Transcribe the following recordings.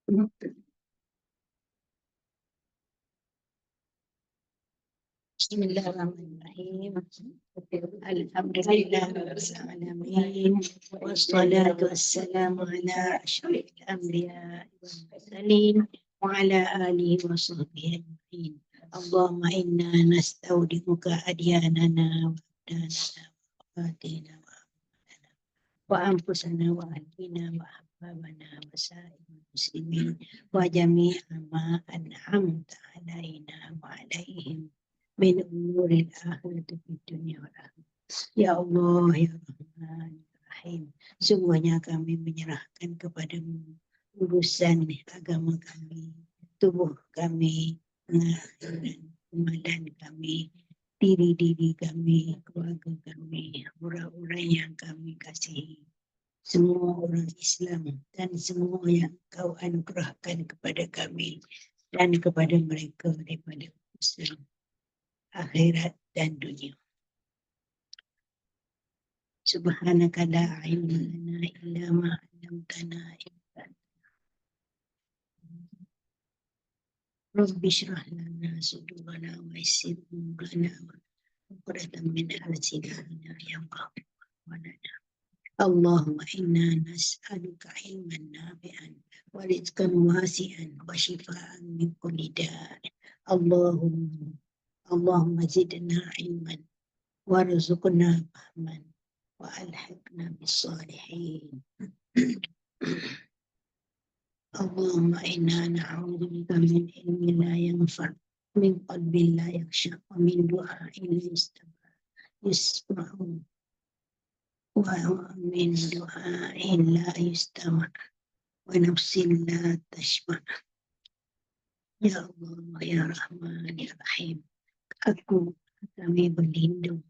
Bismillahirrahmanirrahim. Alhamdulillahirrahmanirrahim. Wassalatu wassalamu ala asyrafil anbiya wal mursalin wa ala alihi wa sahbihi ajma'in. Allahumma inna nastaudimuka adyanana wa abdanana wa fatina wa anfusana wa ahlina wa ahbabana wa sa'il muslimin wa jami'a ma an'amta alaina wa alaihim min umuril akhirati fid dunya wal akhirah. Ya Allah, ya Rahman, ya Rahim, semuanya kami menyerahkan kepadamu urusan agama kami, tubuh kami, badan kami, diri kami, keluarga kami, orang-orang yang kami kasihi, semua orang Islam dan semua yang kau anugerahkan kepada kami dan kepada mereka daripada Islam, akhirat dan dunia. Subhanaka la ilma lana illa ma 'allamtana innaka Rabbi shrah lana sadrana wa yassir lana uqdatan min lisanina yafqahu qawlana. Allahumma inna nas'aluka ilman nafi'an wa rizqan wasi'an wa shifaa'an min kulli da'. Allahumma zidna ilman warzuqna fahman wa alhiqna bis salihin. Allahumma inna na'udzubika min ilmin la yanfa' min qalbin la yakhsha wa min du'a'in la yusma'u wa min du'a'in la yustama' wa nafsin la tashma'. Ya Allah, ya Rahman, ya Rahim, kami berlindung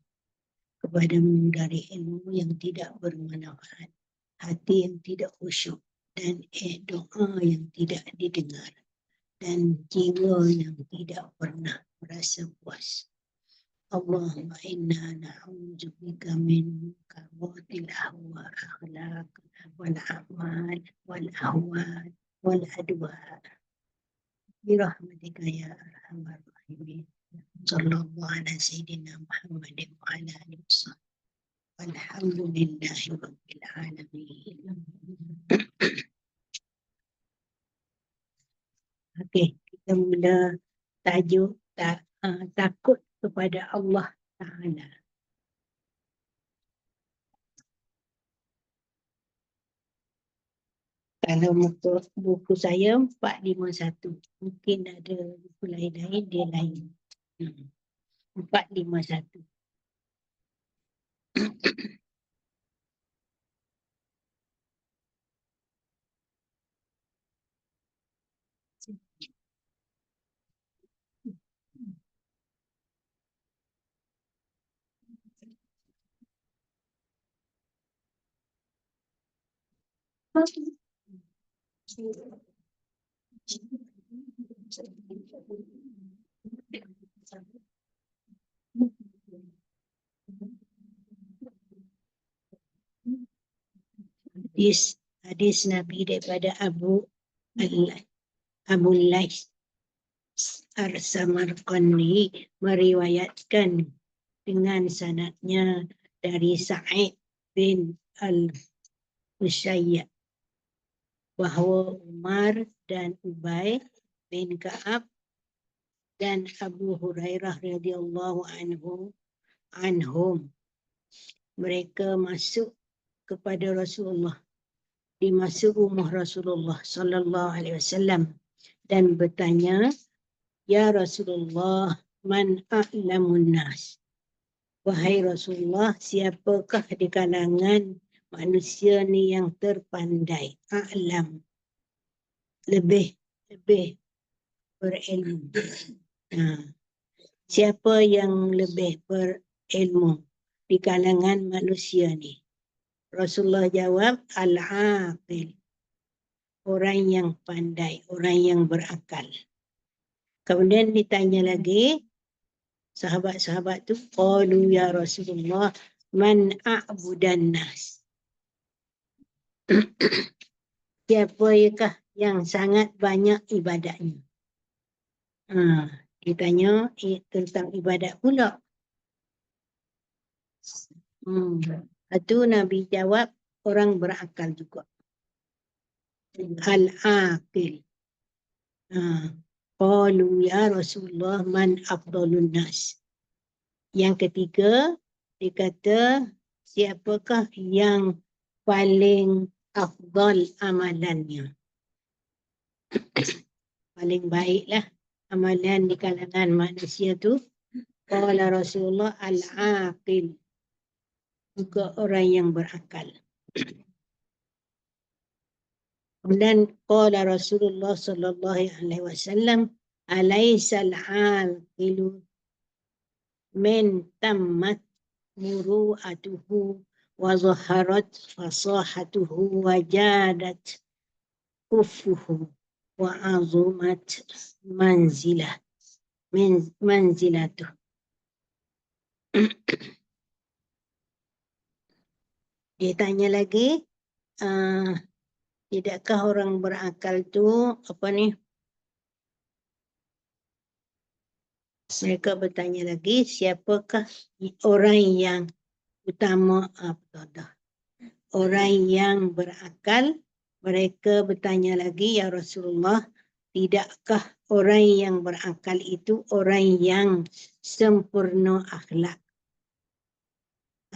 kepadamu dari ilmu yang tidak bermanfaat, hati yang tidak khusyuk, dan doa yang tidak didengar, dan jiwa yang tidak pernah merasa puas. Allahumma inna na'udzubika min munkaratil ahwa akhlaq wal a'mal wal ahwal wal adwa. Birahmatika ya arhamar rahimin. Sallallahu ala sayyidina Muhammadin wa ala alihi wasallam. Alhamdulillahi rabbil alamin. Okey, kita mula tajuk takut kepada Allah Ta'ala. Kalau buku saya 451, mungkin ada buku lain-lain dia lain. 451. Hadis Nabi daripada Abu Lays Ar-Samarqandi meriwayatkan dengan sanadnya dari Sa'id bin Al-Musayyab bahawa Umar dan Ubay bin Ka'ab dan Abu Hurairah radhiyallahu anhum mereka masuk kepada Rasulullah di masa umur Rasulullah sallallahu alaihi wasallam dan bertanya, ya Rasulullah, man a'lamun nas? Wahai Rasulullah, siapakah di kalangan manusia ni yang terpandai, a'lam, lebih berilmu. Siapa yang lebih berilmu di kalangan manusia ni? Rasulullah jawab, al-aqil, orang yang pandai, orang yang berakal. Kemudian ditanya lagi, sahabat-sahabat tu, qalu ya Rasulullah, man a'budan nas? Siapakah yang sangat banyak ibadatnya. Ditanya tentang ibadat pula. Itu Nabi jawab, orang berakal juga. Al-aqil. Qalu ya Rasulullah man afdalun nas. Yang ketiga, dia kata, siapakah yang paling afdal amalannya? Paling baiklah amalan di kalangan manusia tu. Qala Rasulullah al-aqil. Juga orang yang berakal. Dan qala Rasulullah sallallahu alaihi wasallam, alaysa al-aqilu min tammat muru'atuhu wa zaharat fasahatuhu wa jadat kufuhu wa azumat manzilatuh. Dia tanya lagi, tidakkah orang berakal tu mereka bertanya lagi, siapakah orang yang utama? Orang yang berakal. Mereka bertanya lagi, ya Rasulullah, tidakkah orang yang berakal itu orang yang sempurna akhlak?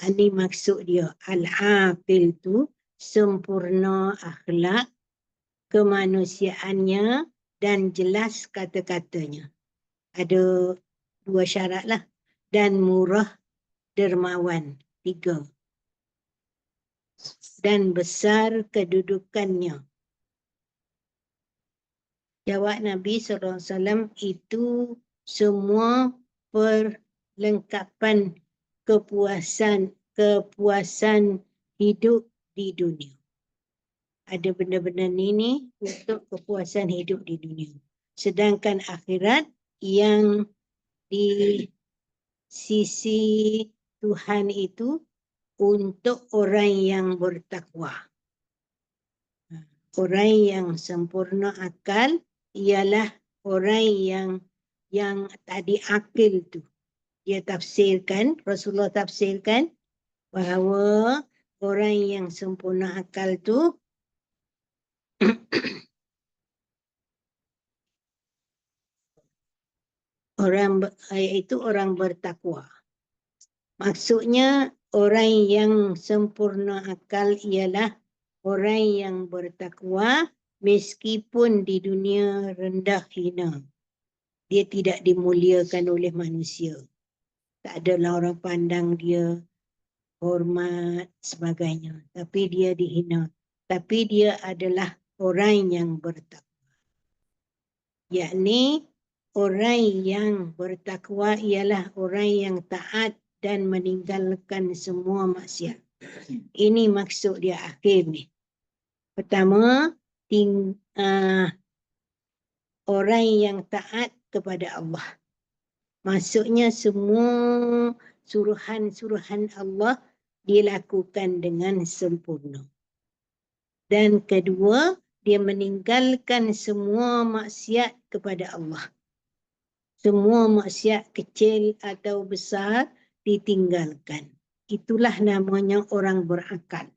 Ini maksud dia, al-aqil itu sempurna akhlak, kemanusiaannya dan jelas kata-katanya. Ada 2 syarat lah. Dan murah dermawan, 3. Dan besar kedudukannya. Jawab Nabi SAW, itu semua perlengkapan kepuasan hidup di dunia. Ada benda-benda ini untuk kepuasan hidup di dunia. Sedangkan akhirat yang di sisi Tuhan itu untuk orang yang bertakwa. Orang yang sempurna akal ialah orang yang tadi akil tu. Dia tafsirkan, Rasulullah tafsirkan bahawa orang yang sempurna akal tu iaitu orang bertakwa. Maksudnya orang yang sempurna akal ialah orang yang bertakwa meskipun di dunia rendah hina. Dia tidak dimuliakan oleh manusia. Tak adalah orang pandang dia hormat sebagainya. Tapi dia dihina. Tapi dia adalah orang yang bertakwa. Yakni orang yang bertakwa ialah orang yang taat dan meninggalkan semua maksiat. Ini maksud dia akhir ni. Pertama, orang yang taat kepada Allah. Maksudnya semua suruhan-suruhan Allah dilakukan dengan sempurna. Dan kedua, dia meninggalkan semua maksiat kepada Allah. Semua maksiat kecil atau besar ditinggalkan. Itulah namanya orang berakal.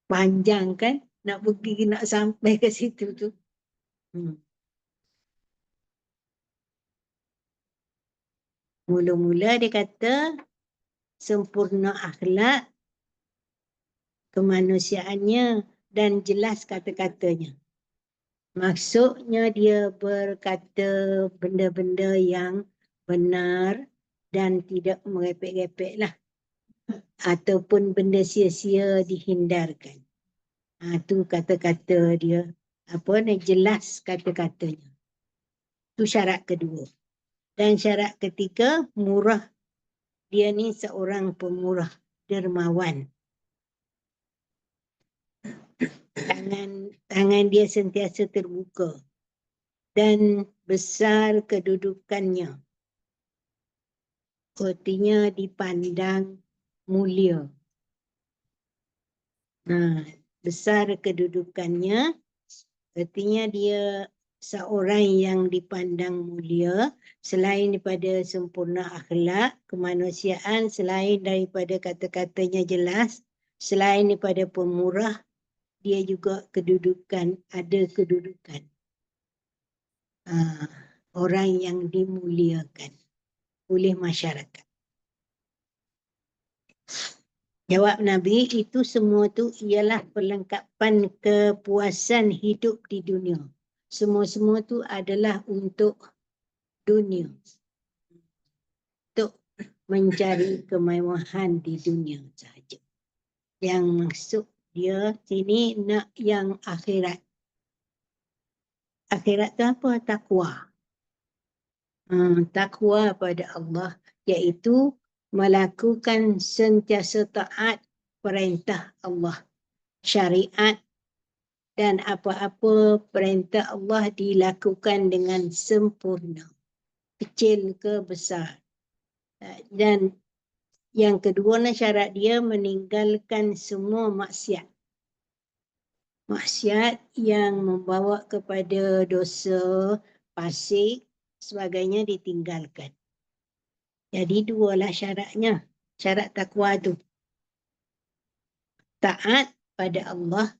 Panjang kan? Nak sampai ke situ tu. Mula-mula dia kata sempurna akhlak, kemanusiaannya dan jelas kata-katanya. Maksudnya dia berkata benda-benda yang benar dan tidak merepek-repek lah. Ataupun benda sia-sia dihindarkan. Itu kata-kata dia. Jelas kata-katanya. Itu syarat kedua. Dan syarat ketiga, murah. Dia ni seorang pemurah, dermawan. Tangan dia sentiasa terbuka. Dan besar kedudukannya. Artinya dipandang mulia. besar kedudukannya, artinya dia seorang yang dipandang mulia selain daripada sempurna akhlak, kemanusiaan, selain daripada kata-katanya jelas, selain daripada pemurah, dia juga kedudukan, ada kedudukan. Orang yang dimuliakan oleh masyarakat. Jawab Nabi, itu semua tu ialah perlengkapan kepuasan hidup di dunia. Semua-semua tu adalah untuk dunia. Untuk mencari kemewahan di dunia sahaja. Yang maksud dia sini nak yang akhirat. Akhirat tu apa? Takwa. Takwa pada Allah, iaitu melakukan sentiasa taat perintah Allah, syariat, dan apa-apa perintah Allah dilakukan dengan sempurna, kecil ke besar. Dan yang kedua syarat dia meninggalkan semua maksiat. Maksiat yang membawa kepada dosa, fasik, sebagainya ditinggalkan. Jadi dualah syaratnya. Syarat takwa tu. Taat pada Allah,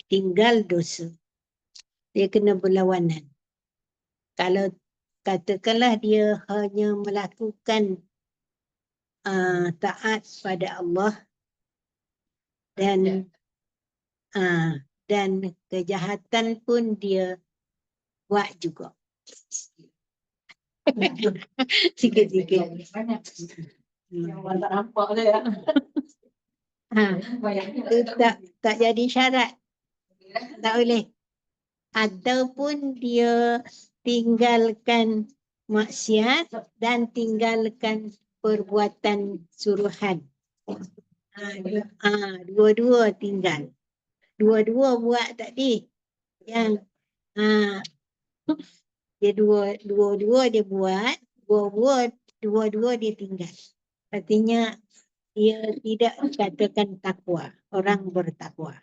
tinggal dosa. Dia kena berlawanan. Kalau katakanlah dia hanya melakukan taat pada Allah dan kejahatan pun dia buat juga. Sikit-sikit. Tak nampak dia. Tak jadi syarat. Tak boleh. Ataupun dia tinggalkan maksiat dan tinggalkan perbuatan suruhan. Dua-dua tinggal. Dua-dua buat tadi. Yang dia dua-dua dia buat, dua-dua dia tinggal. Artinya dia tidak dikatakan takwa, orang bertakwa.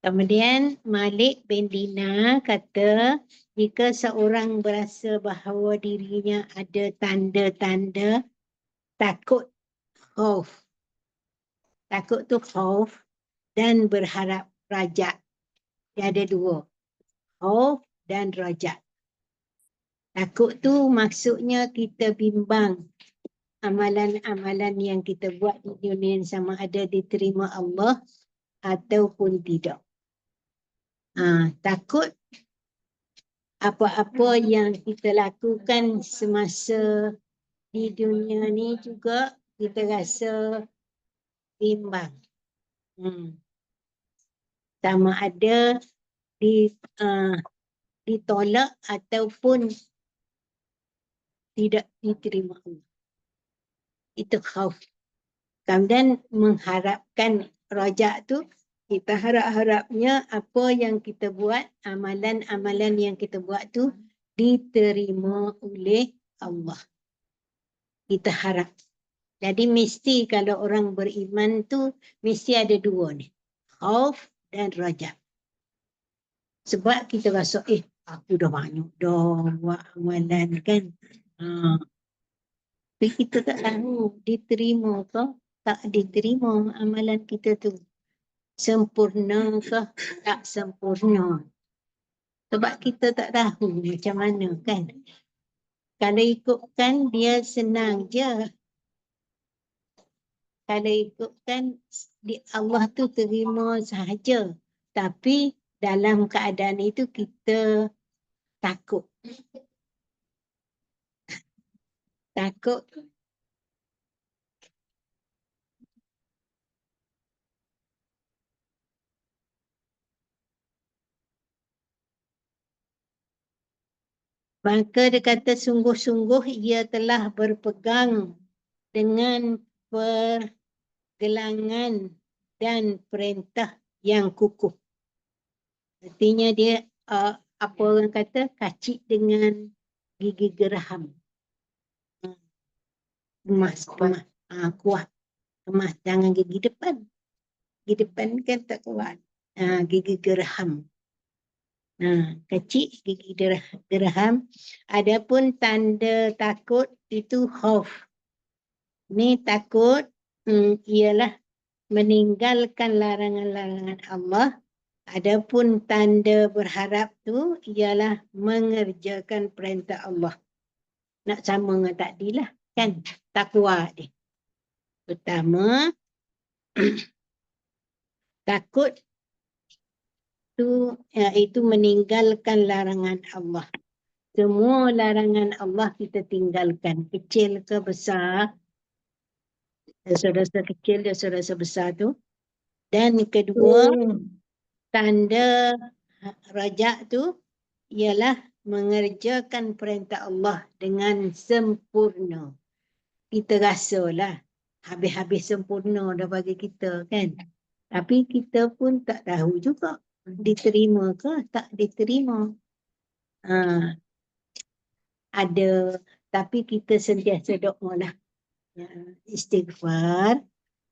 Kemudian Malik bin Dinar kata, jika seorang berasa bahawa dirinya ada tanda-tanda takut, khauf. Takut tu khauf dan berharap rajak. Dia ada dua, khauf dan rajak. Takut tu maksudnya kita bimbang amalan-amalan yang kita buat di dunia sama ada diterima Allah ataupun tidak. Takut apa-apa yang kita lakukan semasa di dunia ni juga kita rasa bimbang. Sama ada ditolak ataupun tidak diterima Allah. Itu khauf. Kemudian mengharapkan rajak tu, kita harap-harapnya apa yang kita buat, amalan-amalan yang kita buat tu diterima oleh Allah. Kita harap. Jadi mesti kalau orang beriman tu mesti ada dua ni. Khauf dan rajak. Sebab kita rasa aku dah banyak dah buat amalan kan. Tapi kita tak tahu diterima ke tak diterima amalan kita tu. Sempurna ke tak sempurna. Sebab kita tak tahu macam mana kan. Kalau ikutkan dia senang je. Kalau ikutkan Allah tu terima sahaja. Tapi dalam keadaan itu kita takut. Takut. Maka dia kata sungguh-sungguh ia telah berpegang dengan pergelangan dan perintah yang kukuh. Artinya dia apa orang kata kacik dengan gigi geraham. kuat. Kemas, jangan gigi depan. Gigi depan kan tak kuat. Gigi geraham. Kecil gigi geraham. Adapun tanda takut itu khauf. Ni takut ialah meninggalkan larangan-larangan Allah. Adapun tanda berharap tu ialah mengerjakan perintah Allah. Nak sama dengan tadi lah kan, takwa dia. Pertama, takut tu iaitu meninggalkan larangan Allah. Semua larangan Allah kita tinggalkan, kecil ke besar, dosa-dosa kecil, dosa-dosa besar tu. Dan kedua, tanda rajak tu ialah mengerjakan perintah Allah dengan sempurna. Kita rasalah habis-habis sempurna dah bagi kita kan. Tapi kita pun tak tahu juga diterima ke tak diterima. Ada, tapi kita sentiasa doa lah. Istighfar,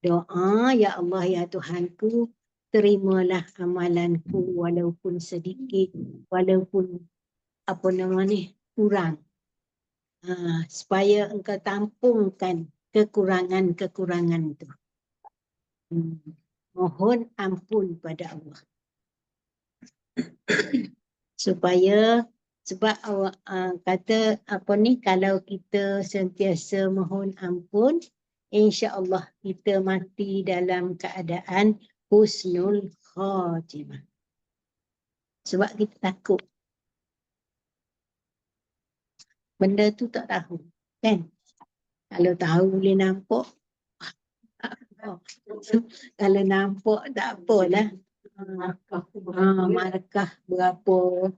doa, ya Allah ya Tuhanku, terimalah amalanku walaupun sedikit, walaupun apa nama ni, kurang. Supaya engkau tampungkan kekurangan-kekurangan itu. Mohon ampun pada Allah. Supaya, sebab awak kata apa ni, kalau kita sentiasa mohon ampun, insya-Allah kita mati dalam keadaan husnul khatimah. Sebab kita takut. Benda tu tak tahu, kan? Kalau tahu boleh nampak. Kalau nampak tak apalah. Markah berapa.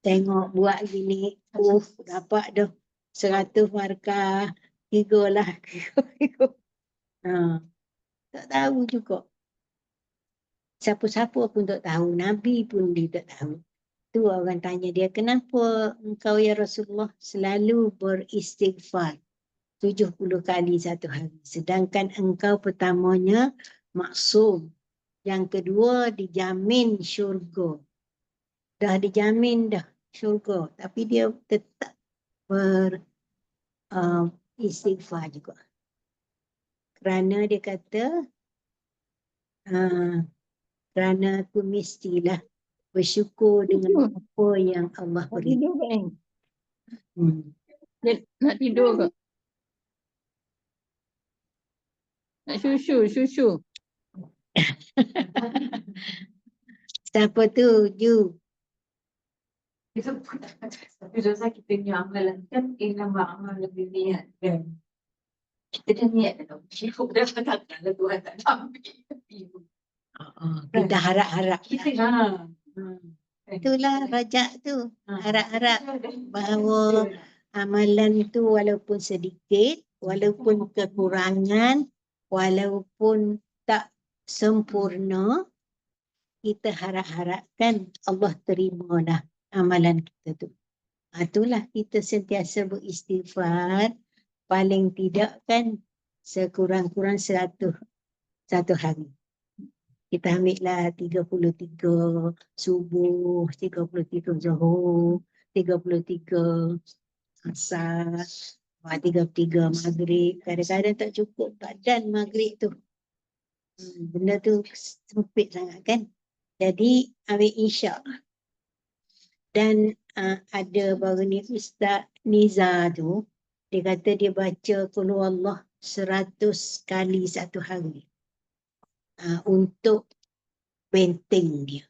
Tengok buat gini. Dapat dah 100 markah. 3 lah. Tak tahu juga. Siapa-siapa pun tak tahu. Nabi pun dia tak tahu. Tu orang tanya dia, kenapa engkau ya Rasulullah selalu beristighfar 70 kali satu hari. Sedangkan engkau pertamanya maksum. Yang kedua dijamin syurga. Dah dijamin dah syurga. Tapi dia tetap beristighfar juga. Kerana dia kata, kerana aku mestilah bersyukur dengan apa yang Allah beri. Nak tidur ke? Nak susu. Siapa tu? Ju. Tapi dosa kita ni amalan kan amal lebih niat kan. Kita dah niat dah tahu. Syukur dah katakan lah Tuhan tak ambil. Kita harap-harap. Kita Itulah rajak tu. Harap-harap bahawa amalan tu walaupun sedikit, walaupun kekurangan, walaupun tak sempurna, kita harap-harapkan Allah terimalah amalan kita tu. Itulah kita sentiasa beristighfar, paling tidak kan sekurang-kurang 100 satu hari. Kita ambil lah 33 subuh, 33 zuhur, 33 asar, 33 maghrib. Kadang-kadang tak cukup badan maghrib tu. Benda tu sempit sangat kan. Jadi ambil isyak. Dan ada baru ni Ustaz Niza tu, dia kata dia baca Qul Huwallah 100 kali satu hari. Untuk benteng dia.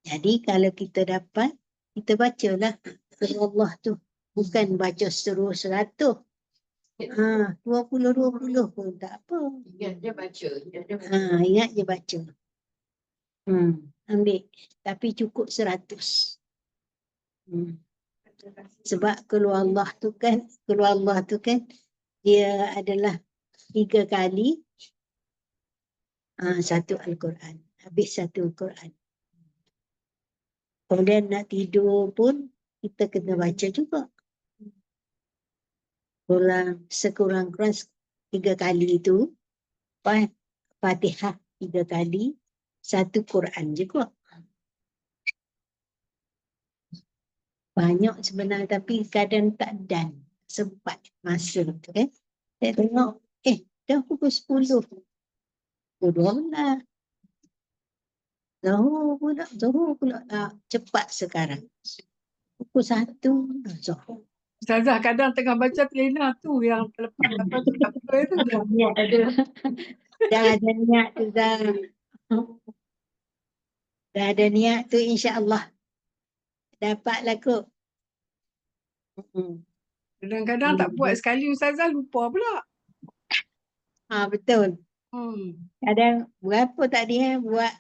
Jadi kalau kita dapat, kita bacalah Qul Huwallah tu. Bukan baca terus 100. 20 pun tak apa. ingat je baca. Ingat je baca. Ambil. Tapi cukup 100. Sebab Qul Huwallah tu kan, dia adalah 3 kali satu Al-Quran. Habis satu Al-Quran. Kemudian nak tidur pun kita kena baca juga. sekurang-kurang 3 kali tu, Fatihah 3 kali, 1 Quran juga. Banyak sebenarnya tapi kadang tak dan sempat masa tu kan. Saya tengok, dah pukul 10. Pukul 12. Zuhur pula cepat sekarang. Pukul 1 Zuhur. Ustazah kadang tengah baca kelena tu yang terlepas apa itu dah. Ya, ada. Dah ada niat tu dah. Dah ada niat tu insya-Allah dapatlah kot. Kadang-kadang tak buat sekali Ustazah lupa pula. Betul. Hmm. Kadang berapa tadi buat.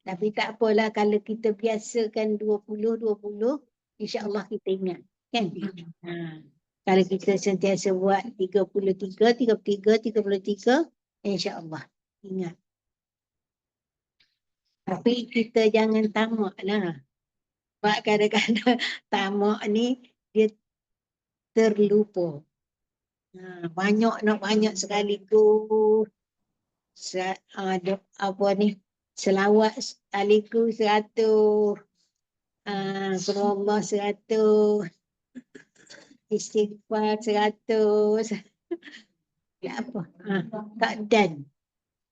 Tapi tak apalah kalau kita biasakan 20-20, insya-Allah kita ingat. Kan? Kalau kita sentiasa buat 33, insya-Allah ingat. Tapi kita jangan tamak lah. Sebab kadang-kadang tamak ni dia terlupa. Banyak sekaligus. Apa ni? Selawat sekaligus 100. Allah 100. Istighfar 100. Apa? Tak dan.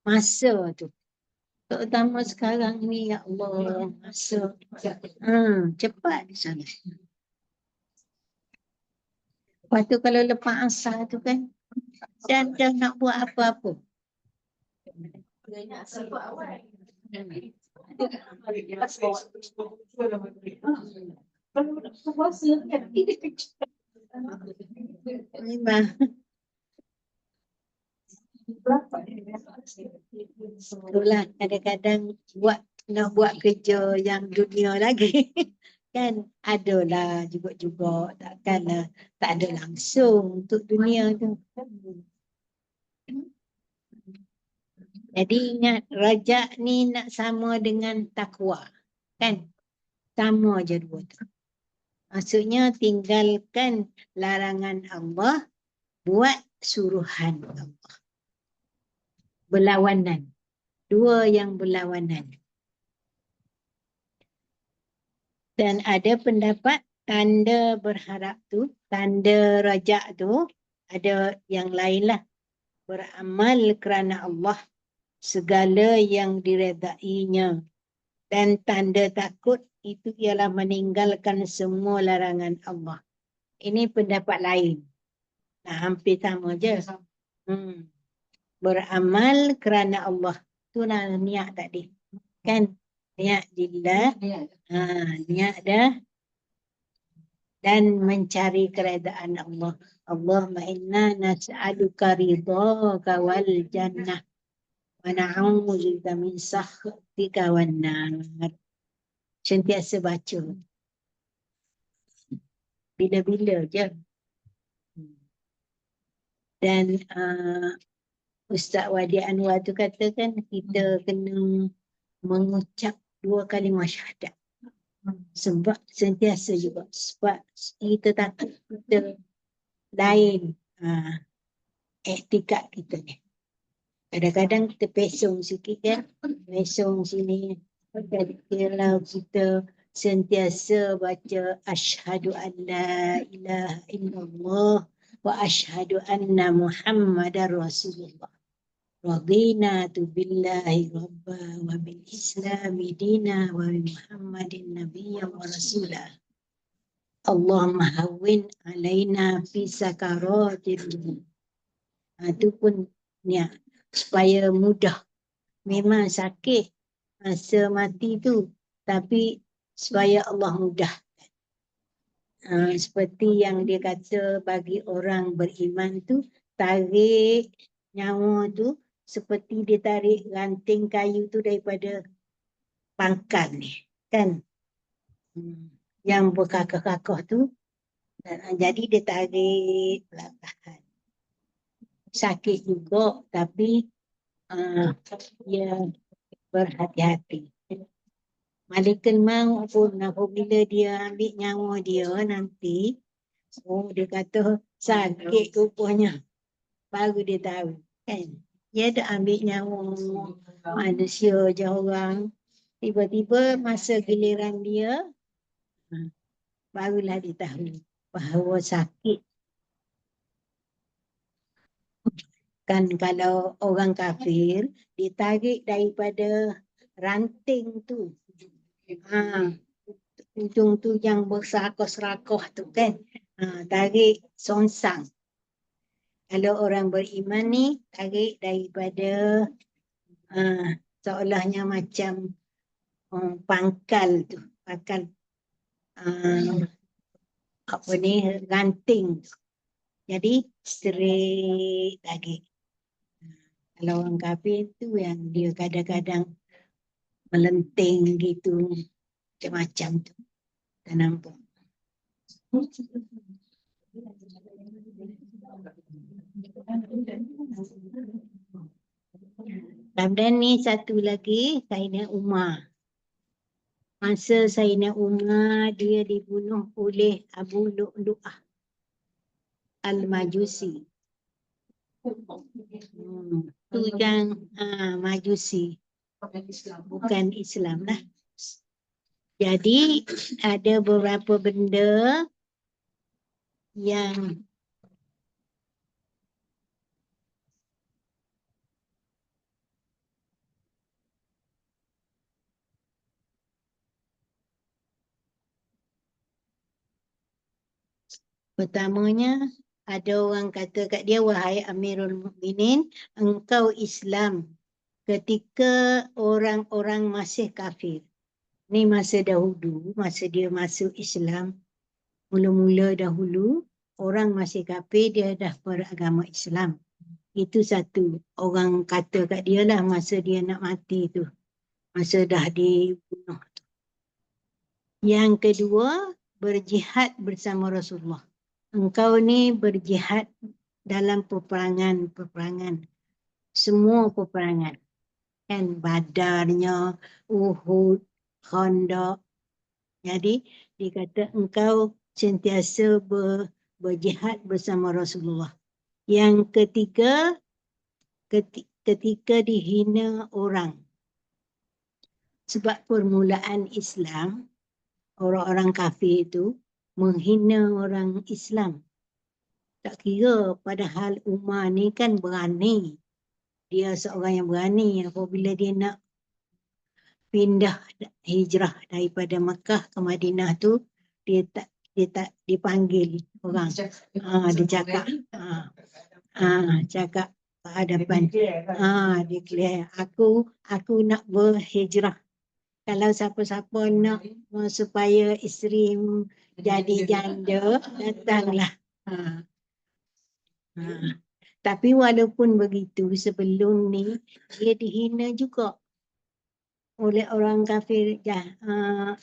Masa tu. Terutama sekarang ni, ya Allah, masa. Cepat di sana. Lepas tu kalau lepas asar tu kan, dan dah nak buat apa-apa. Memang. Itulah kadang-kadang nak buat kerja yang dunia lagi. Kan adalah juga takkanlah tak ada langsung untuk dunia tu. Jadi ingat rajak ni nak sama dengan takwa. Kan? Sama je dua tu. Maksudnya tinggalkan larangan Allah, buat suruhan Allah. Berlawanan. Dua yang berlawanan. Dan ada pendapat tanda berharap tu, tanda rajak tu, ada yang lain lah. Beramal kerana Allah, segala yang diredainya. Dan tanda takut itu ialah meninggalkan semua larangan Allah. Ini pendapat lain. Hampir sama je. Beramal kerana Allah. Itu niat tadi. Kan? Niat lillah. Niat dah. Dan mencari keredaan Allah. Allahumma inna nas'aluka ridhaka wal jannah. Wa na'udzubika min sakhatika wan nar. Sentiasa baca. Bila-bila je. Dan Ustaz Wadi Anwar tu katakan kita kena mengucap 2 kalimah syahadat. Sebab sentiasa juga. Sebab kita takut kita lain iktikad kita ni. Kadang-kadang kita pesong sikit kan. Pesong sini. Kalau kita sentiasa baca asyhadu an la ilaha illallah wa asyhadu anna Muhammadar Rasulullah. Radina tu billahi rabba wa bil islami dina wa bi Muhammadin nabiyya wa rasulah. Allahumma hawwin alaina fi sakaratil maut. Itu pun niat supaya mudah. Memang sakit masa mati tu, tapi supaya Allah mudah. Seperti yang dia kata bagi orang beriman tu, tarik nyawa tu seperti dia tarik ranting kayu tu daripada pangkal ni, kan? Yang berkakah-kakah tu, jadi dia tarik perlahan. Sakit juga, tapi dia berhati-hati. Malaikat maut pun apabila dia ambil nyawa dia nanti, Oh, dia kata sakit rupanya. Baru dia tahu. Kan? Dia dah ambil nyawa manusia je orang. Tiba-tiba masa giliran dia, barulah dia tahu bahawa sakit. Kan kalau orang kafir, ditarik daripada ranting tu. Ujung tu yang berserakoh-serakoh tu kan. Tarik songsang. Kalau orang beriman ni, tarik daripada seolahnya macam pangkal tu. Pangkal apa ni, ranting. Jadi straight lagi. Kalau orang kafir tu yang dia kadang-kadang melenting gitu, macam-macam tu. Tak nampak. Kemudian ni satu lagi, Sayyidina Umar. Masa Sayyidina Umar, dia dibunuh oleh Abu Lu'lu'ah Al-Majusi. Tu yang Majusi, bukan Islam lah. Jadi ada beberapa benda yang pertamanya ada orang kata kat dia, wahai Amirul Mukminin, engkau Islam ketika orang-orang masih kafir. Ni masa dahulu, masa dia masuk Islam, mula-mula dahulu, orang masih kafir, dia dah beragama Islam. Itu satu, orang kata kat dia lah masa dia nak mati tu, masa dah dibunuh. Yang kedua, berjihad bersama Rasulullah. Engkau ni berjihad dalam peperangan. Semua peperangan. Kan Badarnya, Uhud, Khandaq. Jadi dikata engkau sentiasa berjihad bersama Rasulullah. Yang ketiga, ketika dihina orang. Sebab permulaan Islam, orang-orang kafir itu menghina orang Islam. Tak kira, padahal Umar ni kan berani. Dia seorang yang berani. Apabila dia nak pindah hijrah daripada Mekah ke Madinah tu, dia tak dipanggil orang. Dia cakap cakap ke hadapan. Declare, aku nak berhijrah. Kalau siapa-siapa nak supaya isteri jadi janda, datanglah. Tapi walaupun begitu, sebelum ni dia dihina juga oleh orang kafir,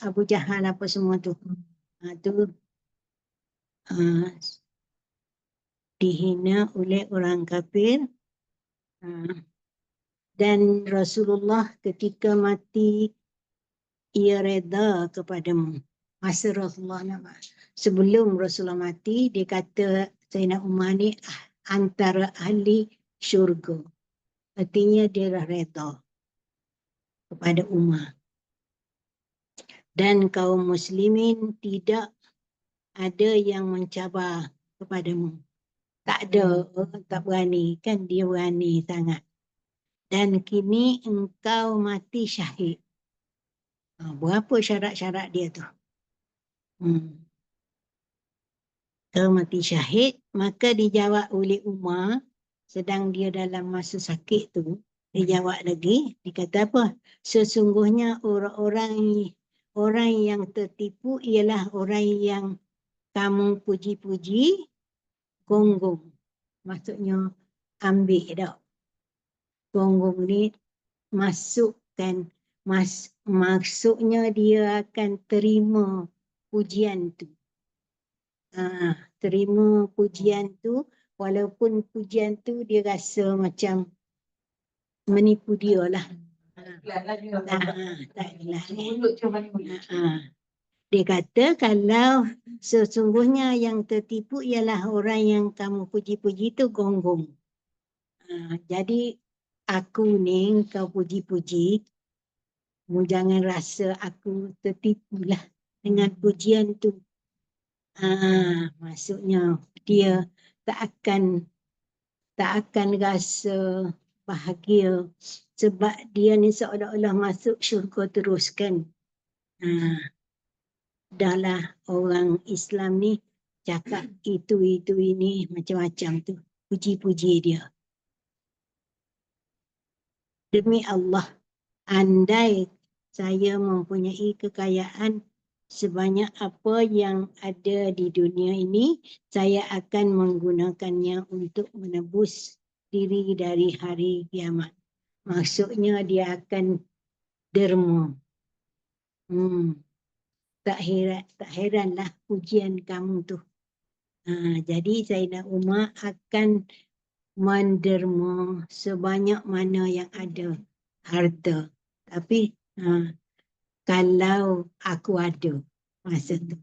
Abu Jahal apa semua tu. Dihina oleh orang kafir. Dan Rasulullah ketika mati, ia reda kepadamu. Masa Rasulullah nak sebelum Rasulullah mati, dia kata Sayyidina Umar ni antara ahli syurga. Artinya dia dah reda kepada Umar. Dan kaum muslimin tidak ada yang mencabar kepadamu. Tak ada, tak berani. Kan dia berani sangat. Dan kini engkau mati syahid. Berapa syarat-syarat dia tu? Kau mati syahid, maka dijawab oleh Umar, sedang dia dalam masa sakit tu, dia jawab lagi, dia kata apa? Sesungguhnya orang yang tertipu ialah orang yang kamu puji-puji, gonggong. Maksudnya ambil dah. Gonggong ni masukkan, maksudnya dia akan terima pujian tu. Terima pujian tu, walaupun pujian tu dia rasa macam menipu dia lah. Tak adalah. Dia kata kalau sesungguhnya yang tertipu ialah orang yang kamu puji-puji itu gonggong. Jadi aku ni kau puji-puji, mu jangan rasa aku tertipulah dengan pujian tu. Maksudnya dia tak akan rasa bahagia sebab dia ni seolah-olah masuk syurga terus kan. Dahlah orang Islam ni cakap itu ini macam-macam tu, puji-puji dia. Demi Allah, andai saya mempunyai kekayaan sebanyak apa yang ada di dunia ini, saya akan menggunakannya untuk menebus diri dari hari kiamat. Maksudnya dia akan derma. Tak heranlah pujian kamu tu. Jadi Sayyidina Umar akan menderma sebanyak mana yang ada harta. Tapi kalau aku ada masa tu,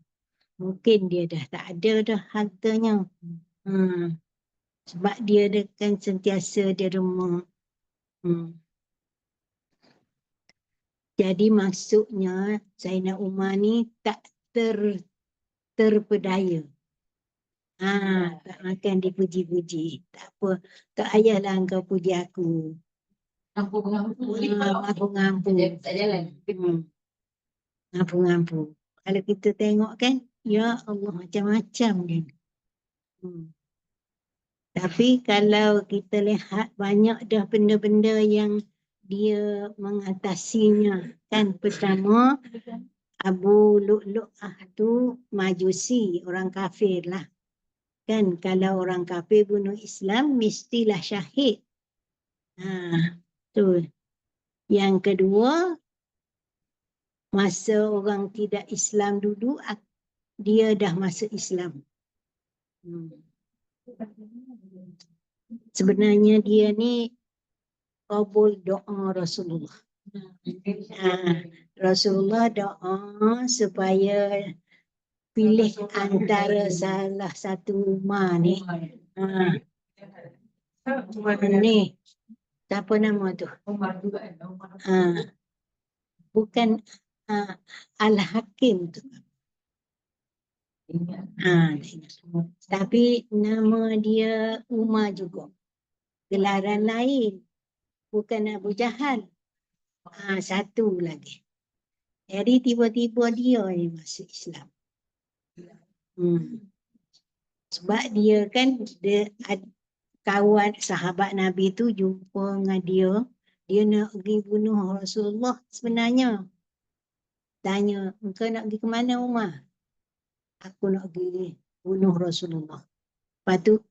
mungkin dia dah tak ada dah hartanya. Sebab dia kan sentiasa derma. Jadi maksudnya Sayyidina Umar ni tak terpedaya. Tak makan dipuji-puji. Tak apa. Tak payahlah engkau puji aku. Mampu-mampu. Tak jalan. Mampu-mampu. Kalau kita tengok kan, ya Allah macam-macam kan. Tapi kalau kita lihat banyak dah benda-benda yang dia mengatasinya. Kan pertama, Abu Lu'lu'ah tu Majusi, orang kafir lah. Kan kalau orang kafir bunuh Islam mestilah syahid. Tu. Yang kedua, masa orang tidak Islam duduk, dia dah masuk Islam. Sebenarnya dia ni kabul doa Rasulullah. Rasulullah doa supaya pilih antara salah satu Umar ni. Ni, siapa nama tu? Umar juga. Bukan Al-Hakim tu. Tapi nama dia Umar juga. Gelaran lain. Bukan Abu Jahal. Satu lagi. Jadi tiba-tiba dia ni masuk Islam. Sebab dia kan kawan sahabat Nabi tu jumpa dengan dia. Dia nak pergi bunuh Rasulullah sebenarnya. Tanya, engkau nak pergi ke mana Umar? Aku nak pergi bunuh Rasulullah. Lepas tu,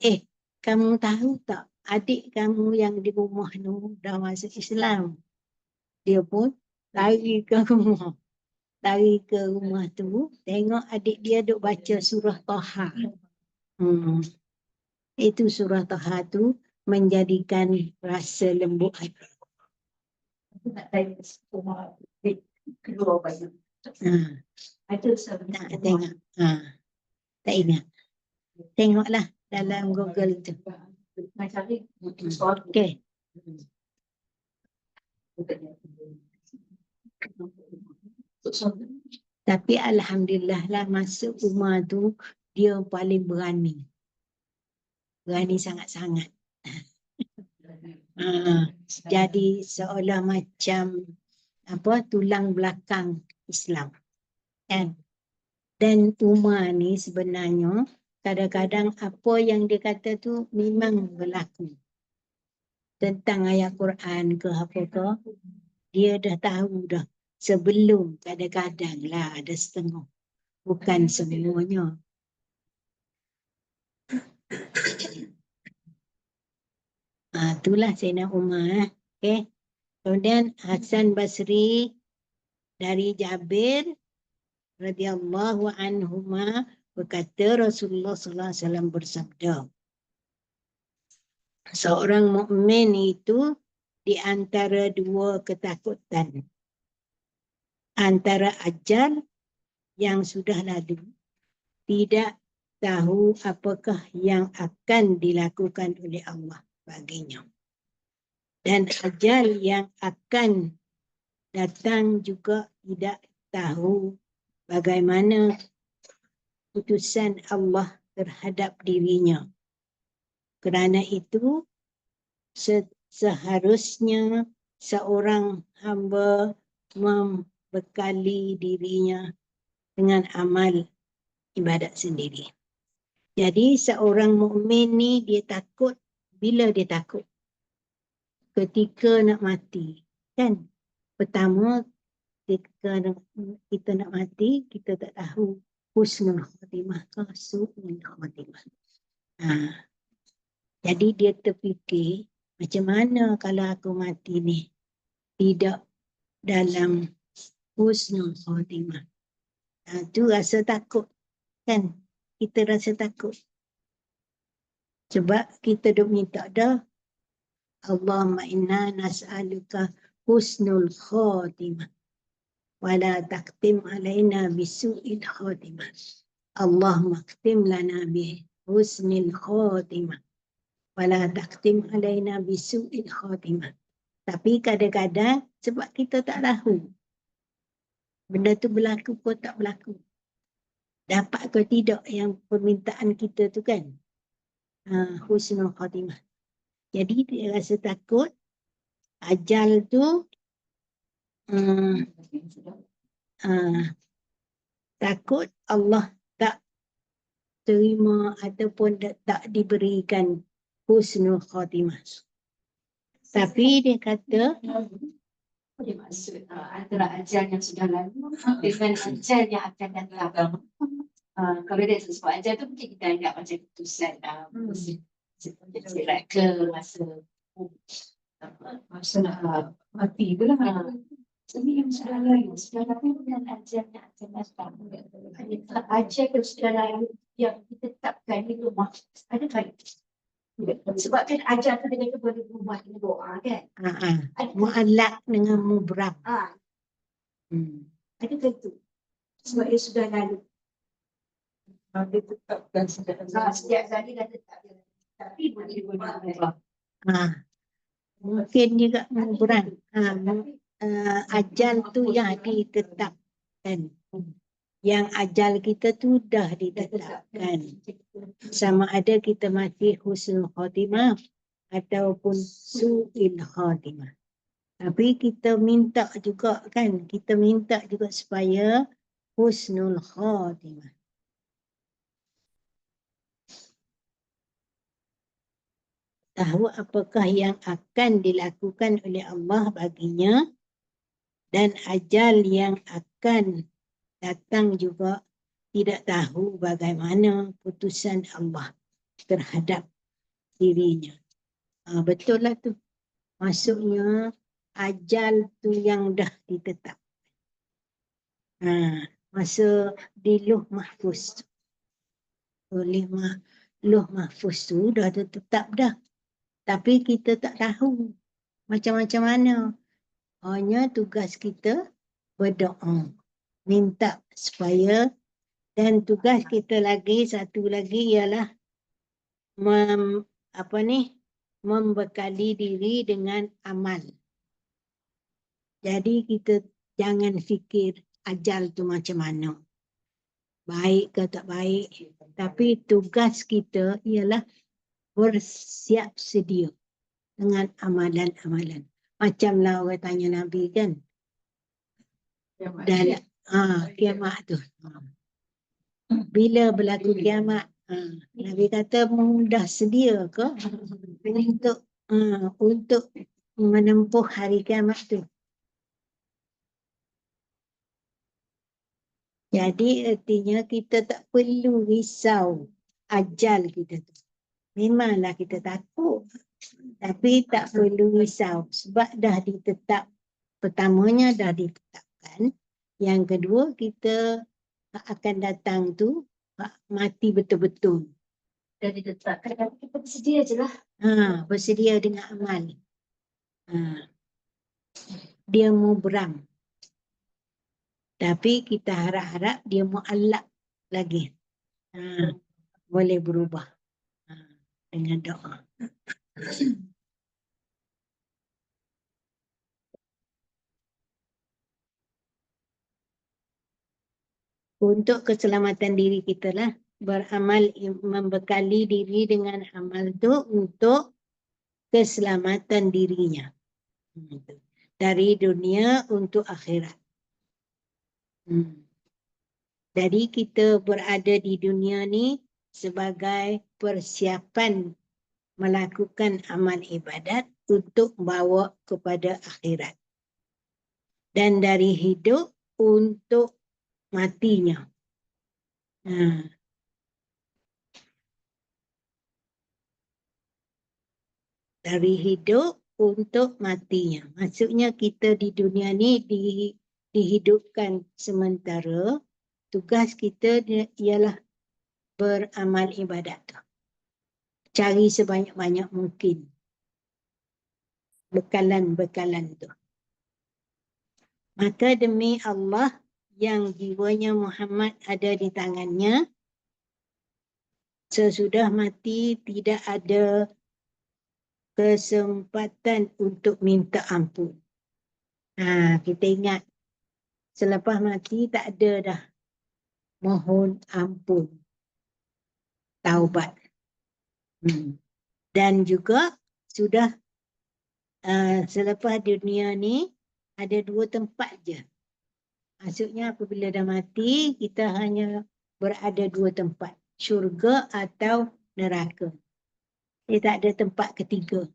kamu tahu tak adik kamu yang di rumah tu dah masuk Islam? Dia pun lari ke rumah. Lari ke rumah tu, tengok adik dia duk baca surah Taha. Itu surah Taha tu menjadikan rasa lembut hati. Aku nak tanya semua kedua banyak. Ada Tak tengok. Tak ingat. Tengoklah dalam Google tu. Macam ni. Soal. Okey. Tapi alhamdulillah lah masuk Umar tu dia paling berani. Berani sangat-sangat. Jadi seolah macam tulang belakang Islam. Kan? Dan Umar ni sebenarnya kadang-kadang apa yang dia kata tu memang berlaku. Tentang ayat Quran ke apa ke, dia dah tahu dah. Sebelum kadang-kadang lah ada setengah. Bukan semuanya. Itulah Sayyidina Umar. Okay. Kemudian Hasan Basri dari Jabir radhiyallahu anhuma berkata Rasulullah sallallahu alaihi wasallam bersabda, seorang mukmin itu di antara dua ketakutan, antara ajal yang sudah lalu, tidak tahu apakah yang akan dilakukan oleh Allah baginya. Dan ajal yang akan datang juga tidak tahu bagaimana putusan Allah terhadap dirinya. Kerana itu seharusnya seorang hamba membekali dirinya dengan amal ibadat sendiri. Jadi seorang mukmin ni dia takut bila dia takut? Ketika nak mati. Kan? Pertama ketika kita nak mati, kita tak tahu husnul khatimah ke su'ul khatimah. Jadi dia terfikir macam mana kalau aku mati ni tidak dalam husnul khatimah. Tu rasa takut. Kan? Kita rasa takut. Sebab kita duk minta dah. Allahumma inna nas'aluka husnul khatimah. Wala taqtim alaina bisu'il khatimah. Allahumma qtim lana bi husnil khatimah. Wala taqtim alaina bisu'il khatimah. Tapi kadang-kadang sebab kita tak tahu. Benda tu berlaku ke tak berlaku. Dapat ke tidak yang permintaan kita tu kan. Husnul khatimah. Jadi dia rasa takut. Ajal tu takut Allah tak terima ataupun tak diberikan husnul khatimah. Tapi dia kata Dia maksud antara ajal yang sudah lalu dengan ajal yang akan datang. Kalau dia sebab ajal tu mungkin kita anggap macam keputusan ke masa nak mati tu lah. Ini yang sudah lalu dengan ajal yang akan datang. Ajal yang sudah lalu yang ditetapkan itu ada kali. Sebab kan ajal tu dengan kita boleh berubah dengan doa kan. mu'allaq dengan mubram. Ada tentu. Sebab dia sudah lalu. Dia tetapkan Setiap kali dah tetap. Tapi boleh berubah. Mungkin juga mubram. Ajal tu yang ditetapkan. Yang ajal kita tu dah ditetapkan. Sama ada kita mati husnul khatimah ataupun su'il khatimah. Tapi kita minta juga kan, kita minta juga supaya husnul khatimah. Tahu apakah yang akan dilakukan oleh Allah baginya dan ajal yang akan datang juga tidak tahu bagaimana putusan Allah terhadap dirinya. Betul lah tu. Maksudnya ajal tu yang dah ditetap. Masa di Lauh Mahfuz. Lauh Mahfuz tu dah tetap dah. Tapi kita tak tahu macam-macam mana. Hanya tugas kita berdoa. Minta supaya, dan tugas kita lagi, satu lagi ialah membekali diri dengan amal. Jadi kita jangan fikir ajal tu macam mana. Baik ke tak baik. Tapi tugas kita ialah bersiap sedia dengan amalan-amalan. Macamlah orang tanya Nabi kan. Dan kiamat tu. Bila berlaku kiamat? Nabi kata dah sedia ke untuk menempuh hari kiamat tu. Jadi artinya kita tak perlu risau ajal kita tu. Memanglah kita takut. Tapi tak perlu risau sebab dah ditetap. Pertamanya dah ditetapkan. Yang kedua kita akan datang tu mati betul-betul. Dan ditetapkan. Tapi kita bersedia je lah. Bersedia dengan amal. Dia mubram. Tapi kita harap-harap dia mu'allaq lagi. Boleh berubah dengan doa. Untuk keselamatan diri kita lah, beramal, membekali diri dengan amal tu untuk keselamatan dirinya. Dari dunia untuk akhirat. Jadi kita berada di dunia ni sebagai persiapan melakukan amal ibadat untuk bawa kepada akhirat. Dan dari hidup untuk matinya. Dari hidup untuk matinya. Maksudnya kita di dunia ni dihidupkan sementara. Tugas kita ialah beramal ibadat. Cari sebanyak-banyak mungkin bekalan-bekalan tu. Maka demi Allah yang jiwanya Muhammad ada di tangannya, sesudah mati tidak ada kesempatan untuk minta ampun. Kita ingat, selepas mati tak ada dah mohon ampun, taubat. Dan juga sudah selepas dunia ni ada 2 tempat je. Maksudnya apabila dah mati, kita hanya berada 2 tempat. Syurga atau neraka. Dia tak ada tempat ketiga.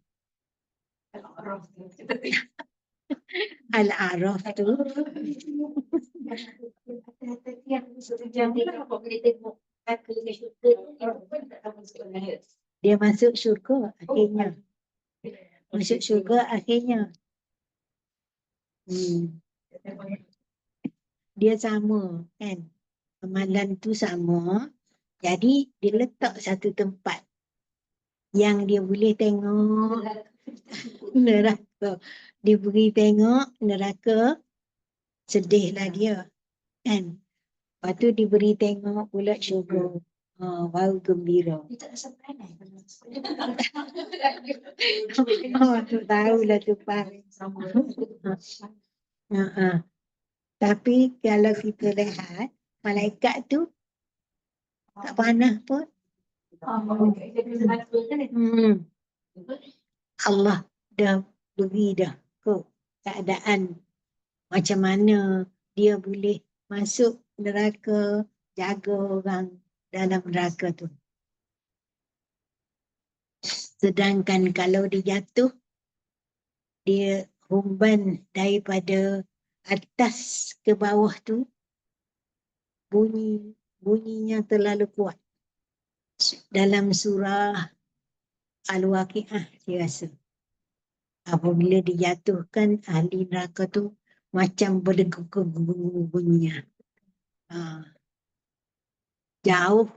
Al-A'raf tu. Dia masuk syurga akhirnya. Masuk syurga akhirnya. Dia sama kan. Amalan tu sama. Jadi dia letak satu tempat yang dia boleh tengok neraka. Dia boleh tengok neraka, sedihlah dia kan. Lepas tu diberi tengok pula syurga. Baru gembira. Dia tak rasa panas. Tu tahulah tu Pak. Tapi kalau kita lihat malaikat tu tak panas pun. Allah dah beri dah keadaan macam mana dia boleh masuk neraka, jaga orang dalam neraka tu. Sedangkan kalau dia jatuh, dia humban daripada atas ke bawah tu, bunyinya terlalu kuat. Dalam surah Al-Waqi'ah saya rasa. Apabila dijatuhkan ahli neraka tu macam berdegup bunyinya. Jauh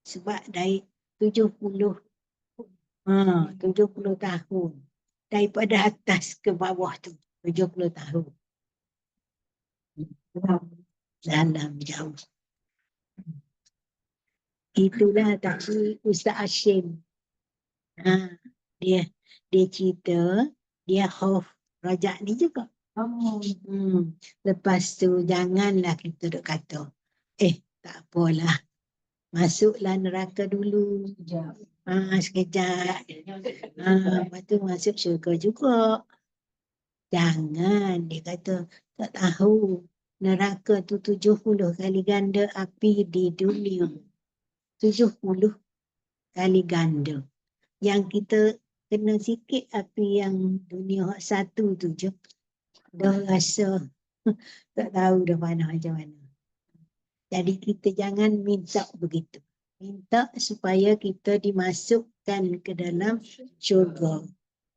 sebab dari 70 tahun. Daripada atas ke bawah tu 70 tahun. Dalam jauh. Itulah tadi Ustaz Hashim. Dia cerita, dia khauf rajak ni juga. Lepas tu janganlah kita duk kata, tak apalah, masuklah neraka dulu. Sekejap. Lepas tu masuk syurga juga. Jangan, dia kata, tak tahu. Neraka tu 70 kali ganda api di dunia. 70 kali ganda. Yang kita kena sikit api yang dunia 1 tu je. Dah rasa tak tahu dah mana macam mana. Jadi kita jangan minta begitu. Minta supaya kita dimasukkan ke dalam syurga.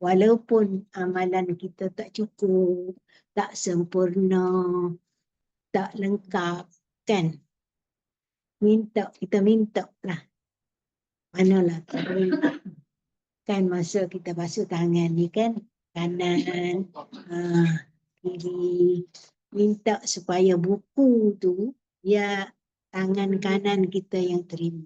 Walaupun amalan kita tak cukup, tak sempurna, tak lengkap, kan? Kita minta lah. Manalah kita minta. Kan masa kita basuh tangan ni kan, kanan, kiri, minta supaya buku tu ya tangan kanan kita yang terima.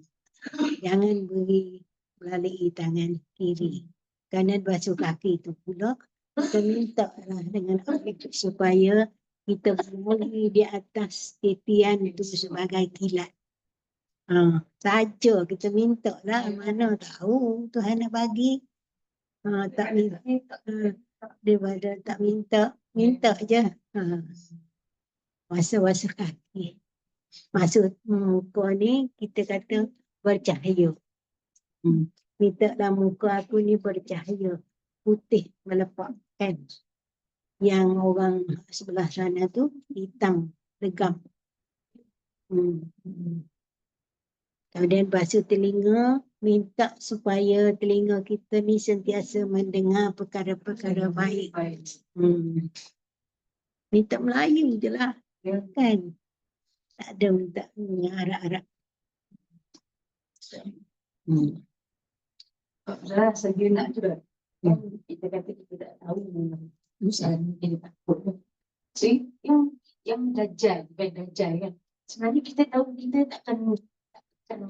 Jangan beri melalui tangan kiri. Kanan basuh kaki tu pula kita minta lah dengan Allah supaya kita boleh di atas titian itu sebagai kilat. Saja kita minta lah, mana tahu Tuhan nak bagi. Tak minta, daripada tak minta, minta je. Basuh kaki. Maksud muka ni kita kata bercahaya. Minta lah muka aku ni bercahaya, putih melepak kan. Yang orang sebelah sana tu hitam, legam. Kemudian basuh telinga, minta supaya telinga kita ni sentiasa mendengar perkara-perkara baik. Minta Melayu je lah, kan? Tak ada minta Arab-Arab. Saya nak juga. Kita kata kita tak tahu. Misalnya kita takut. So, yang dajjal, bukan dajjal kan. Sebenarnya kita tahu kita takkan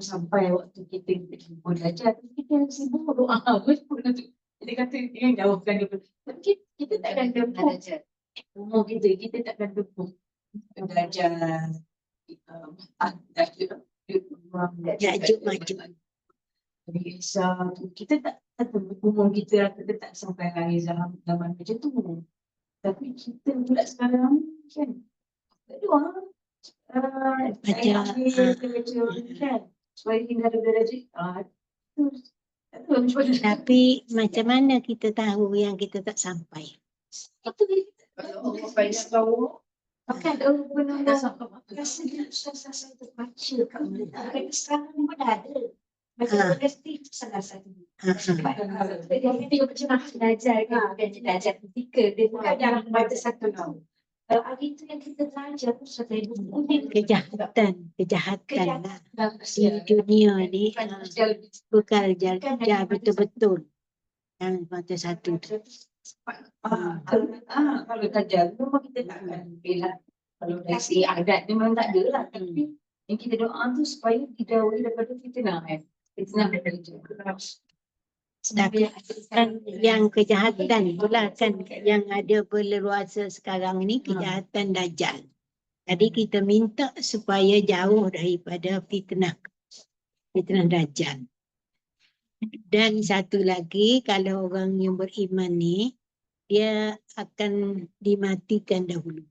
sampai waktu kita jumpa dajjal. Kita sibuk doa. Kita kata dia jauhkan dia. Tapi kita takkan dempuk umur kita takkan dempuk dajjal. Kita tak umur kita tak sampai hari zaman macam tu. Tapi kita pula sekarang kan doa baca kan supaya hindar daripada tapi macam mana kita tahu yang kita tak sampai? Itu kalau Allah bagi tahu pakai orang pun rasa dia susah terbaca kat mana sekarang pun dah ada. Macam universiti itu salah satu. Dia tengok macam mana belajar kan. Belajar ketika dia bukan yang baca satu tahun. Hari itu yang kita belajar tu suatu kejahatan lah. Di dunia ni bukan jahat betul-betul. Yang baca satu tu. Kalau tajam memang kita takkan bela. Kalau dari segi adat dia memang tak ada lah. Tapi yang kita doa tu supaya dijauhi daripada fitnah kan. Fitnah Sedangkan yang kejahatan itulah kan yang ada berleluasa sekarang ni, kejahatan dajjal. Jadi kita minta supaya jauh daripada fitnah dajjal. Dan satu lagi, kalau orang yang beriman ni, dia akan dimatikan dahulu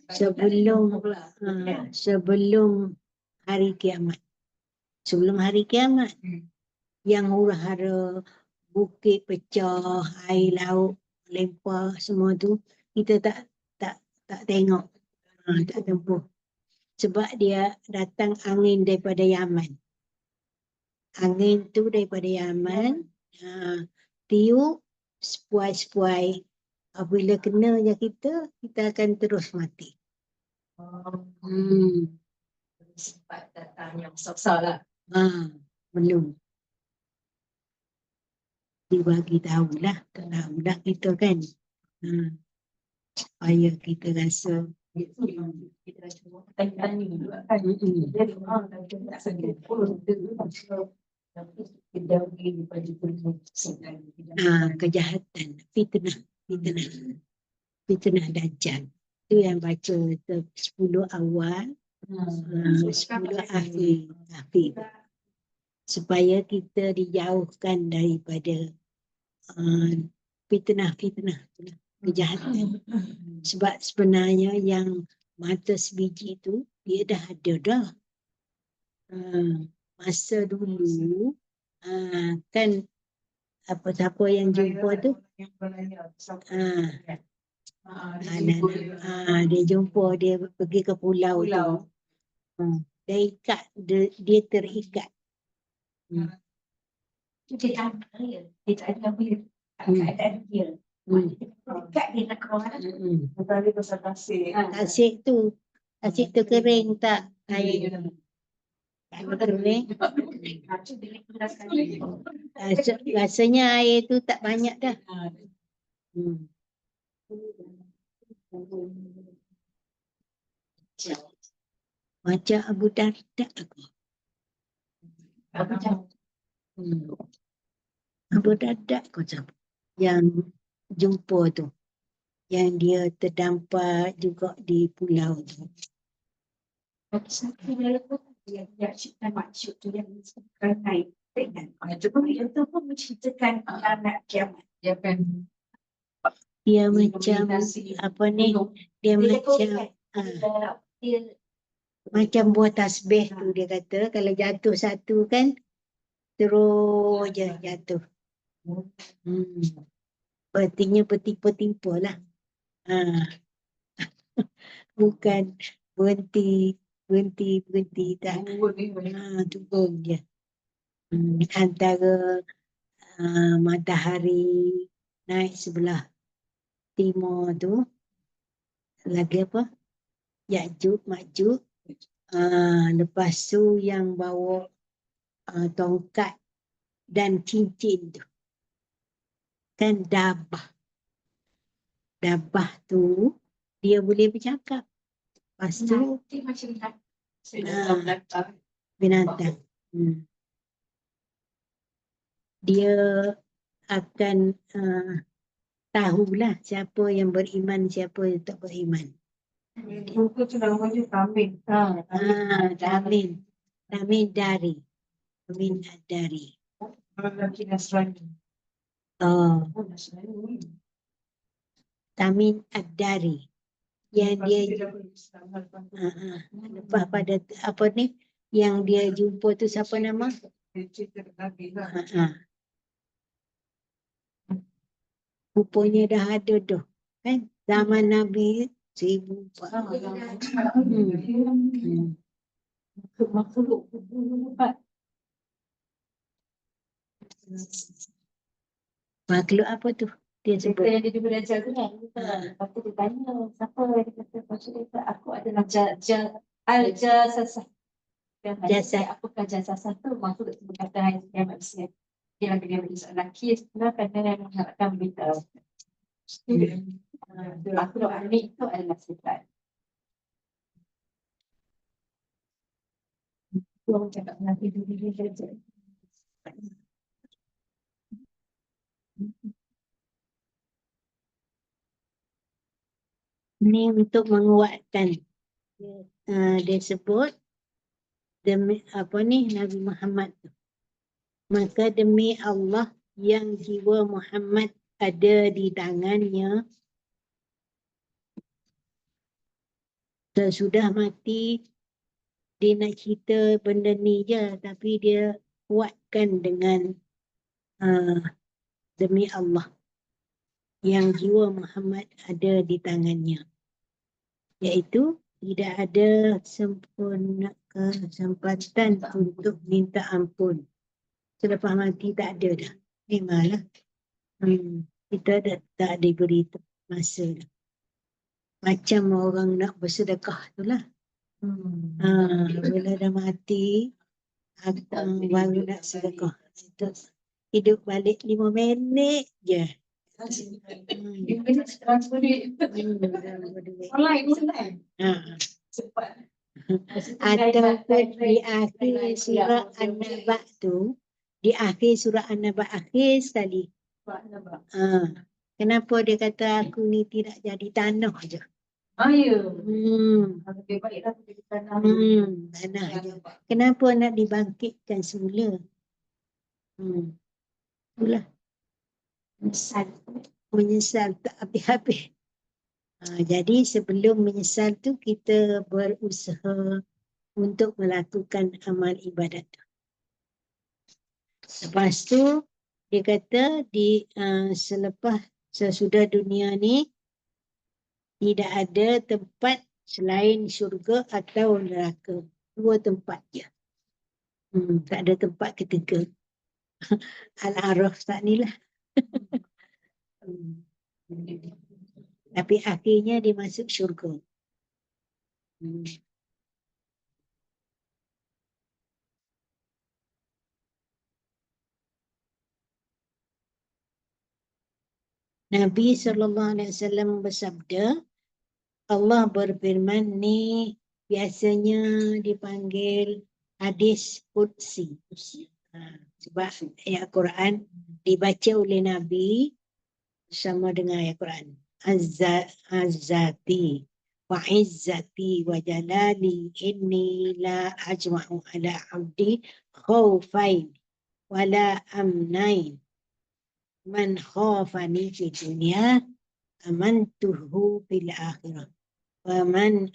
sebelum hari kiamat. Sebelum hari kiamat, yang huru-hara bukit pecah, air laut lempar semua tu kita tak tengok, tak tempuh. Sebab dia datang angin daripada Yaman. Angin tu daripada Yaman, tiup sepuai-sepuai. Apabila kena je kita akan terus mati. Sempat datang yang besar-besar lah. Belum. Dibagi tahulah, tahulah kita kan. Supaya kita rasa Itu yang kita cuba tanya juga kan. Jadi orang tak sakit pun tapi kita pergi pada kejahatan, fitnah dajjal. Itu yang baca 10 awal, 10 akhir. Supaya kita dijauhkan daripada fitnah kejahatan. Sebab sebenarnya yang mata sebiji itu dia dah ada dah. Masa dulu kan siapa yang jumpa tu dia jumpa, dia pergi ke pulau tu. Dia ikat, dia terikat. Dia tak ada keadaan dia. Dekat dia nak keluar. Tadi pasal tasik. Tasik tu kering tak air. Kalau kering, rasanya air tu tak banyak dah. Macam Abu Darda aku. Apa tahu? Abu Darda kau tahu. Yang jumpa tu. Yang dia terdampar juga di pulau tu. Bagi satu walaupun dia cerita maksud tu yang disebutkan naik. Cuma itu pun menceritakan anak kiamat. Dia akan Dia macam apa ni? Dia macam dia macam buah tasbih tu dia kata. Kalau jatuh satu kan, terus je jatuh. Artinya bertimpa-timpa lah. Bukan berhenti tak. Turun je. Antara matahari naik sebelah timur tu, lagi apa? Ya'juj, Ma'juj. Lepas tu yang bawa tongkat dan cincin tu. Kan Dabah. Dabah tu, dia boleh bercakap. Lepas tu, dia macam binatang. Dia akan tahulah siapa yang beriman, siapa yang tak beriman. Muka tu namanya Tamin. Tamin. Tamin dari. Tamin dari. Lelaki Nasrani. Nasrani. Tamin Ad-Dari. Yang dia lepas pada apa ni, yang dia jumpa tu siapa nama? Rupanya dah ada tu kan, zaman Nabi 1400. Makhluk Makhluk apa tu dia cerita sebut? yang dia belajar tu kan. Lepas tu dia tanya siapa, dia kata pasal dia kata aku adalah Al-Jasasah. Jasad. Apakah jasasah tu? Makhluk tu berkata hai kiamat manusia. Dia lagi dia beri soalan setelah kerana yang mengharapkan beritahu. Makhluk ini itu adalah sifat. Orang cakap nanti dulu saja. Ni untuk menguatkan. Dia sebut demi apa ni, Nabi Muhammad tu. Maka demi Allah yang jiwa Muhammad ada di tangannya, sesudah mati dia nak cerita benda ni je, tapi dia kuatkan dengan demi Allah yang jiwa Muhammad ada di tangannya, iaitu tidak ada sempurna kesempatan untuk minta ampun. Selepas mati tak ada dah. Memanglah. Kita tak diberi masa dah. Macam orang nak bersedekah tu lah. Bila dah mati, baru nak sedekah. Hidup balik 5 minit je. Transfer duit. Online senang. Cepat. Ataupun di akhir surah An-Naba tu, di akhir surah An-Naba akhir sekali. Kenapa dia kata aku ni tidak jadi tanah je? Ya. Lebih baiklah jadi tanah. Tanah je. Kenapa nak dibangkitkan semula? Itulah. Menyesal tak habis-habis. Jadi sebelum menyesal tu kita berusaha untuk melakukan amal ibadat. Lepas tu dia kata sesudah dunia ni tidak ada tempat selain syurga atau neraka. 2 tempat je. Tak ada tempat ketiga. Al-Araf tak ni lah. Tapi akhirnya dia masuk syurga. Nabi SAW bersabda, Allah berfirman ni biasanya dipanggil hadis qudsi. Sebab ayat Quran dibaca oleh Nabi sama dengan ayat Quran. Azzati wa izzati wa jalali inni la ajma'u ala abdi khawfain wa la amnain man khafani fi dunya amantuhu fil akhirah wa man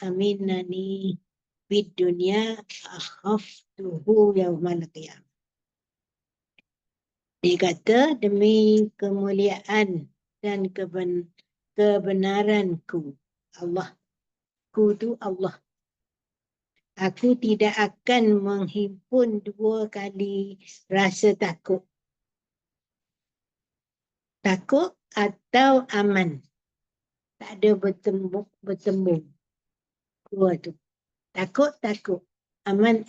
aminani fid dunya akhaftuhu yaumal qiyamah. Dia kata, demi kemuliaan dan kebenaranku, Allah. Ku tu Allah. Aku tidak akan menghimpun dua kali rasa takut. Takut atau aman. Tak ada bertembung. Dua tu. Takut. Aman.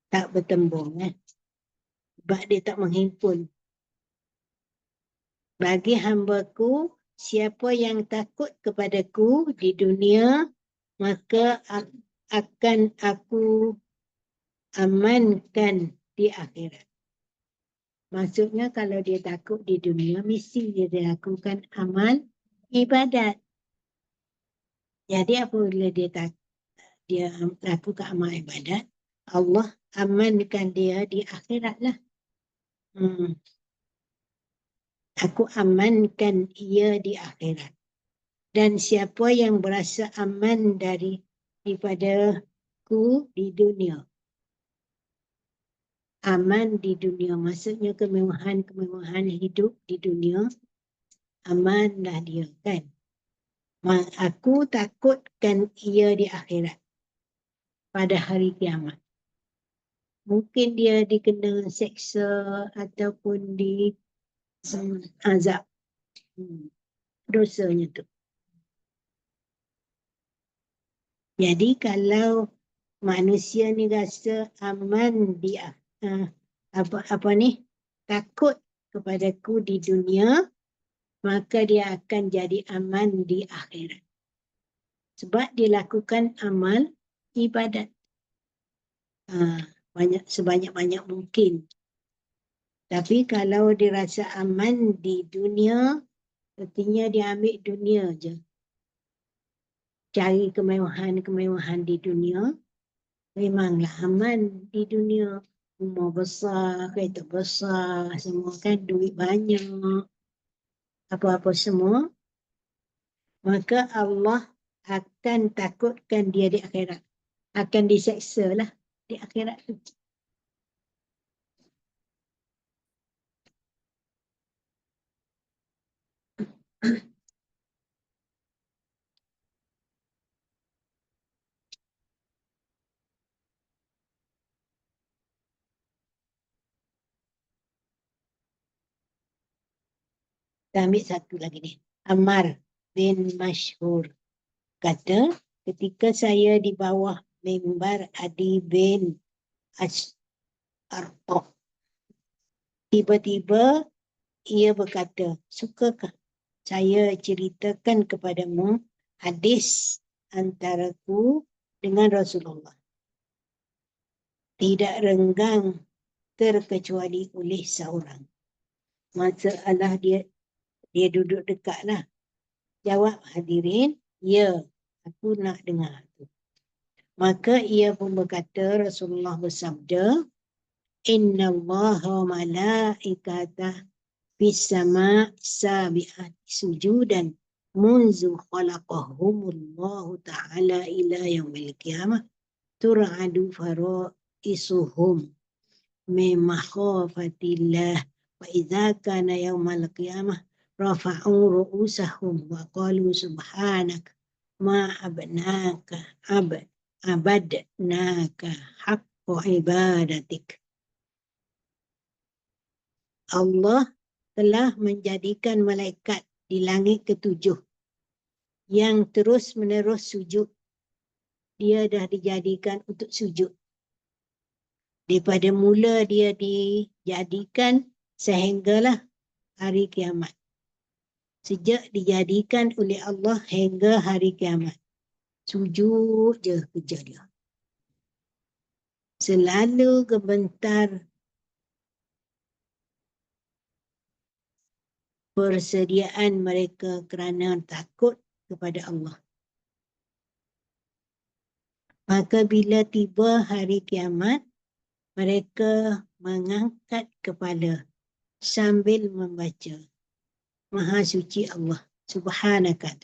Tak bertembung. Sebab dia tak menghimpun. Bagi hamba-Ku, siapa yang takut kepadaku di dunia, maka akan aku amankan di akhirat. Maksudnya kalau dia takut di dunia, mesti dia lakukan amal ibadat. Jadi apabila dia lakukan amal ibadat, Allah amankan dia di akhirat lah. Aku amankan ia di akhirat. Dan siapa yang berasa aman daripadaku di dunia. Aman di dunia. Maksudnya kemewahan hidup di dunia. Amanlah dia kan. Aku takutkan ia di akhirat. Pada hari kiamat. Mungkin dia dikena seksa ataupun di azab. Dosanya tu. Jadi kalau manusia ni rasa aman dia takut kepadaku di dunia, maka dia akan jadi aman di akhirat. Sebab dia lakukan amal ibadat. Sebanyak-banyak mungkin. Tapi kalau dia rasa aman di dunia, artinya dia ambil dunia je. Cari kemewahan di dunia, memanglah aman di dunia. Rumah besar, kereta besar, semua kan duit banyak. Apa-apa semua. Maka Allah akan takutkan dia di akhirat. Akan diseksa lah di akhirat tu. Kita ambil satu lagi ni. Ammar bin Mashhur kata, ketika saya di bawah mimbar Adi bin Arqam, tiba-tiba ia berkata, sukakah saya ceritakan kepadamu hadis antaraku dengan Rasulullah. Tidak renggang terkecuali oleh seorang. Masalah dia duduk dekat lah. Jawab hadirin, ya, aku nak dengar tu. Maka ia pun berkata, Rasulullah bersabda, Inna Allah wa malaikatah fis sama' sabi'at sujudan munzu khalaqahumullahu ta'ala ila yaumil qiyamah tur'adu fara'isuhum min makhafatillah wa idza kana yaumal qiyamah rafa'u ru'usahum wa qalu subhanak ma abadnaka haqqa ibadatik. Allah telah menjadikan malaikat di langit ketujuh yang terus menerus sujud. Dia dah dijadikan untuk sujud. Daripada mula dia dijadikan sehinggalah hari kiamat. sejak dijadikan oleh Allah hingga hari kiamat. Sujud je kerja dia. Selalu gemetar persediaan mereka kerana takut kepada Allah. Maka bila tiba hari kiamat, mereka mengangkat kepala sambil membaca, Maha suci Allah, Subhanaka.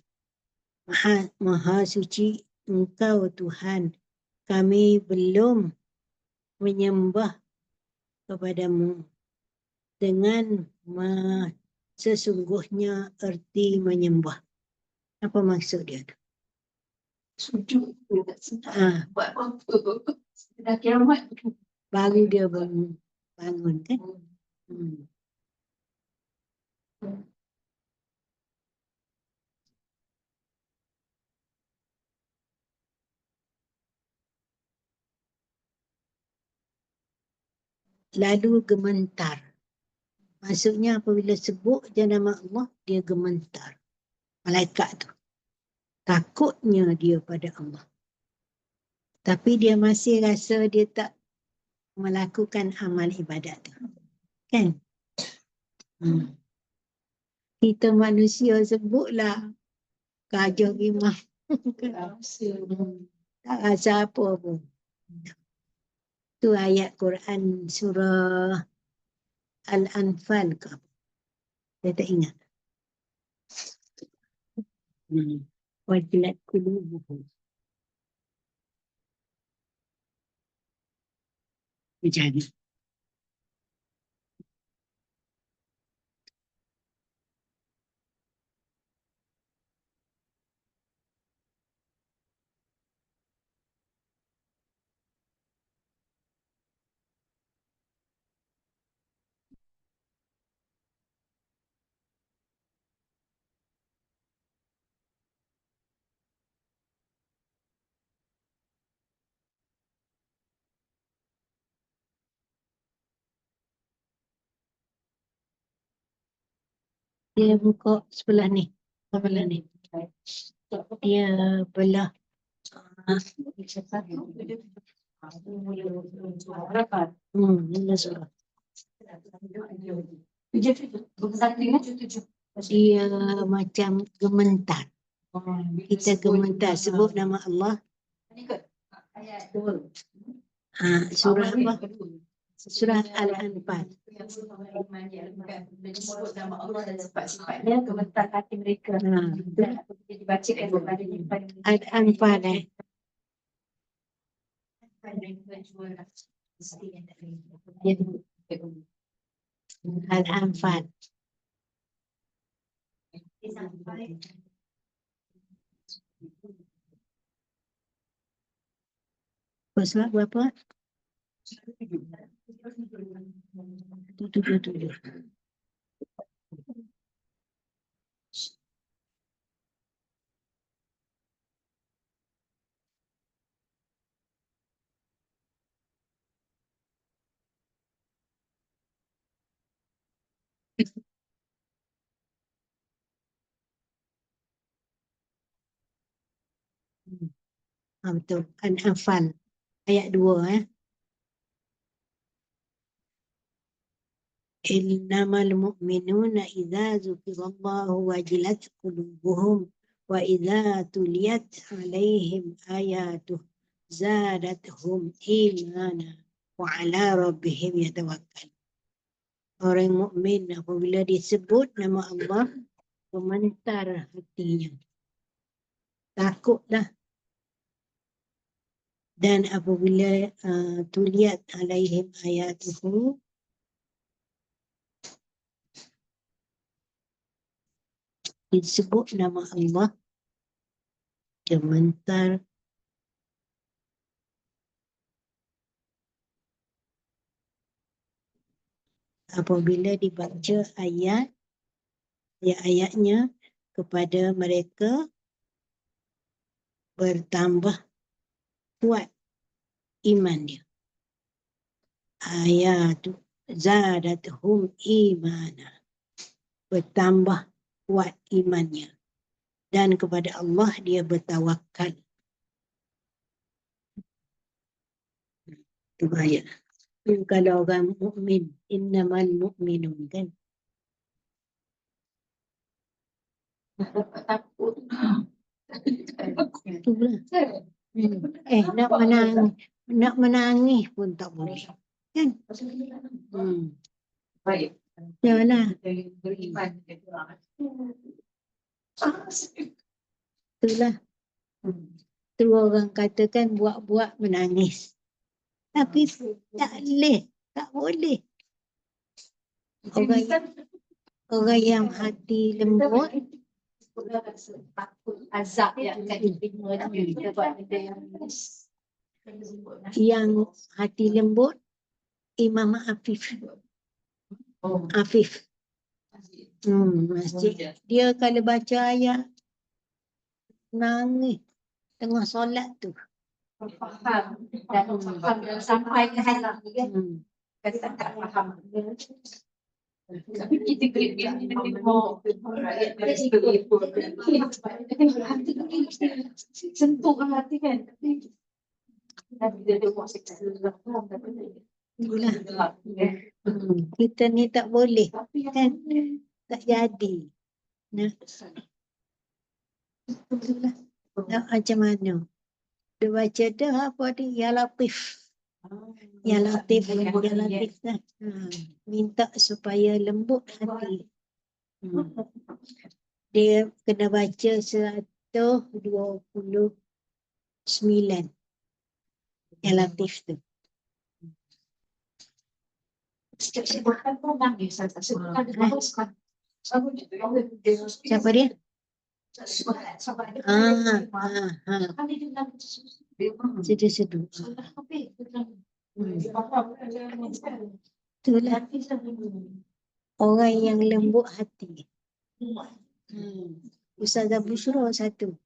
Maha suci Engkau Tuhan, kami belum menyembah kepadamu dengan sesungguhnya erti menyembah. Apa maksud dia? Sujud. Ah, Buat apa? Dah kiamat. baru dia bangun kan? Lalu gementar. Maksudnya apabila sebut je nama Allah, dia gementar. Malaikat tu. Takutnya dia pada Allah. Tapi dia masih rasa dia tak melakukan amal ibadat tu. Kan? Kita manusia sebutlah kajah rimah. Tak rasa apa pun. Tu ayat Quran surah Al-Anfal ke apa? Saya tak ingat. Wajilat qulubuhum. Macam ni. Dia buka sebelah ni. Sebelah ni. Dia belah. Ini surah. Dia macam gementar. Kita gementar. Sebut nama Allah. Surah apa? Surah Al-Anfal. Sebut nama Allah dan sifat-sifatnya, gemetar hati mereka. Dan apabila dibacakan kepadanya kepada Al-Anfal Al-Anfal. Surat berapa? 7. Betul. Al-Anfal. Ayat 2. Innamal mu'minuna idza dzukirallahu wajilat qulubuhum wa idza tuliyat alaihim ayatuh zadatuhum imana wa ala rabbihim yatawakkal. Orang mukmin apabila disebut nama Allah, gemetar hatinya. Takutlah. Dan apabila tuliyat alaihim ayatuhu, disebut nama Allah, gemetar. Apabila dibaca ayat-ayatnya kepada mereka, bertambah kuat iman dia. Ayatu zadatuhum imana. Bertambah kuat imannya. Dan kepada Allah dia bertawakal. Itu bahaya. Kalau orang mukmin, innamal mu'minun kan. Takut. Itulah. Nak menangis pun tak boleh. Kan? Baik. Yalah. Beriman. Itulah. Tu orang katakan buat-buat menangis. Tapi tak boleh. Tak boleh. Orang yang hati lembut, Takut azab yang akan diterima dia buat benda yang hati lembut, Imam Afif. Afif. Masjid. Dia kalau baca ayat, nangis tengah solat tu. faham dan sampai ke hati kan. Kita tak faham. Tapi kita kena tengok rakyat sentuh hati kan. Tapi dia tengok seksama Itulah. Kita ni tak boleh. Kan? Tak jadi. Nah. Itulah. Nak macam mana? Dia baca dah apa dia? Ya Latif. Ya Latif. Ya Latif dah. Minta supaya lembut hati. Dia kena baca 129. Ya Latif tu. Siapa dia? Sedu-sedu. Itulah orang yang lembut hati. Ustazah Bushra satu.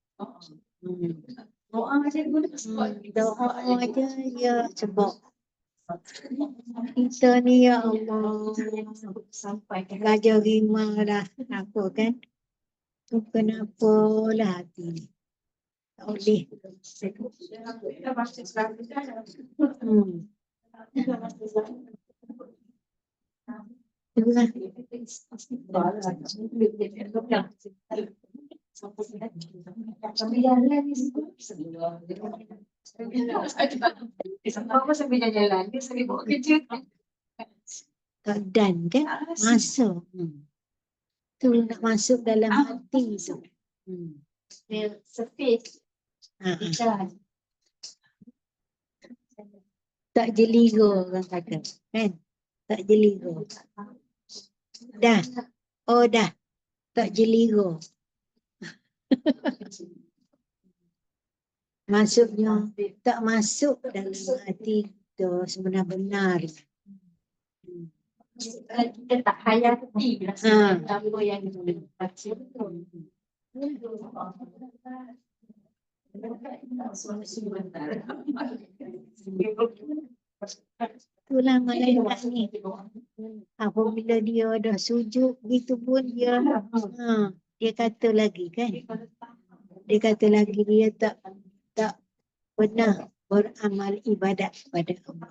Doa aja ya sebab kita ni ya Allah sampai Raja Rima dah apa kan. Tu kenapa lah hati ni. Tak boleh. Itulah. Dan kan masuk. Tu nak masuk dalam hati tu. Surface. Tak jeligo orang kata. Kan? Tak jeligo. Dah. Oh dah. Tak jeligo. Maksudnya tak masuk dalam hati tu sebenar-benar. Kita tak hayati rasa apa yang kita baca. Itulah malaikat ni. Apabila dia dah sujud gitu pun dia dia kata lagi kan. Dia kata lagi dia tak pernah beramal ibadat pada Allah.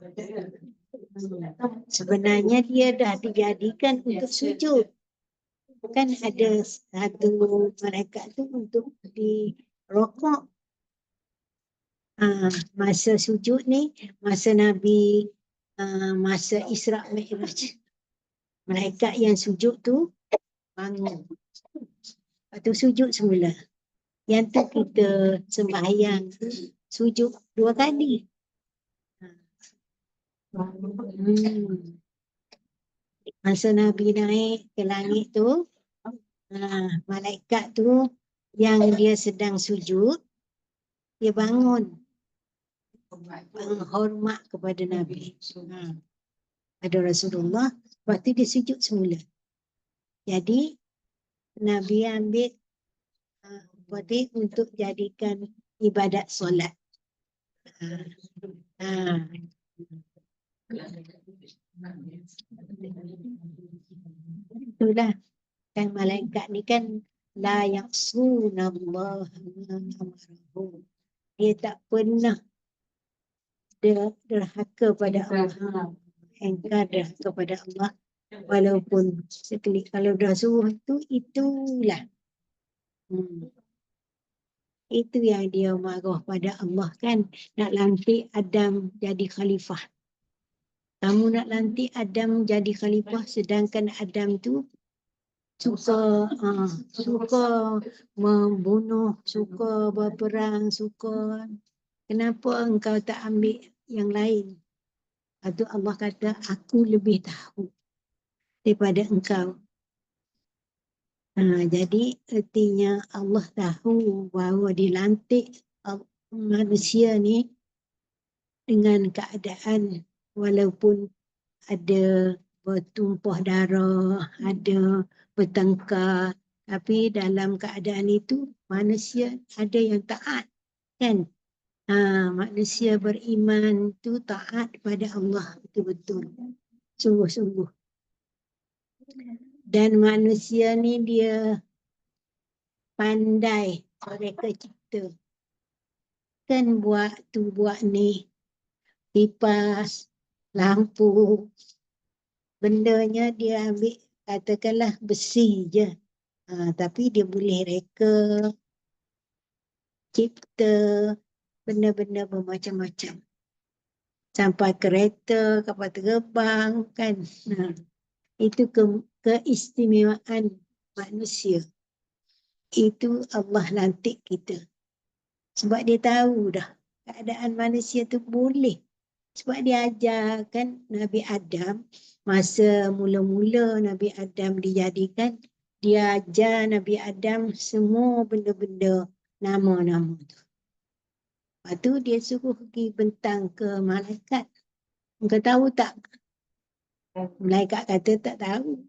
Sebenarnya dia dah dijadikan untuk sujud. Kan ada satu malaikat tu untuk di rokok. Masa sujud ni, masa Nabi masa Isra' Mi'raj. Malaikat yang sujud tu bangun. Lepas tu sujud semula. Yang tu kita sembahyang sujud 2 kali. Masa Nabi naik ke langit tu, malaikat tu yang dia sedang sujud, dia bangun. Menghormat kepada Nabi. Ada Rasulullah, waktu dia sujud semula. Jadi, Nabi ambil waktu untuk jadikan ibadat solat. Itulah. Kan malaikat ni kan la ya'sunallaha ma amarahu. Dia tak pernah derhaka pada Allah. Engkar derhaka pada Allah. Walaupun sekali kalau dah suruh itulah. Itu yang dia marah pada Allah kan. Nak lantik Adam jadi khalifah. Kamu nak lantik Adam jadi khalifah sedangkan Adam tu suka membunuh, suka berperang, suka. Kenapa engkau tak ambil yang lain? Lepas tu Allah kata, aku lebih tahu daripada engkau. Jadi artinya Allah tahu bahawa dilantik manusia ni dengan keadaan walaupun ada bertumpah darah, ada bertengkar, tapi dalam keadaan itu manusia ada yang taat, kan? Manusia beriman tu taat pada Allah betul-betul, sungguh-sungguh. Dan manusia ni dia pandai mereka cipta. Kan buat ni, kipas, lampu, bendanya dia ambil katakanlah besi je. Tapi dia boleh reka, cipta benda-benda bermacam-macam. Sampai kereta, kapal terbang kan. Itu keistimewaan manusia. Itu Allah lantik kita. Sebab dia tahu dah keadaan manusia tu boleh. Sebab dia ajarkan Nabi Adam, masa mula-mula Nabi Adam dijadikan, dia ajar Nabi Adam semua benda-benda nama-nama tu. Lepas tu dia suruh pergi bentang ke malaikat. Engkau tahu tak? Malaikat kata tak tahu.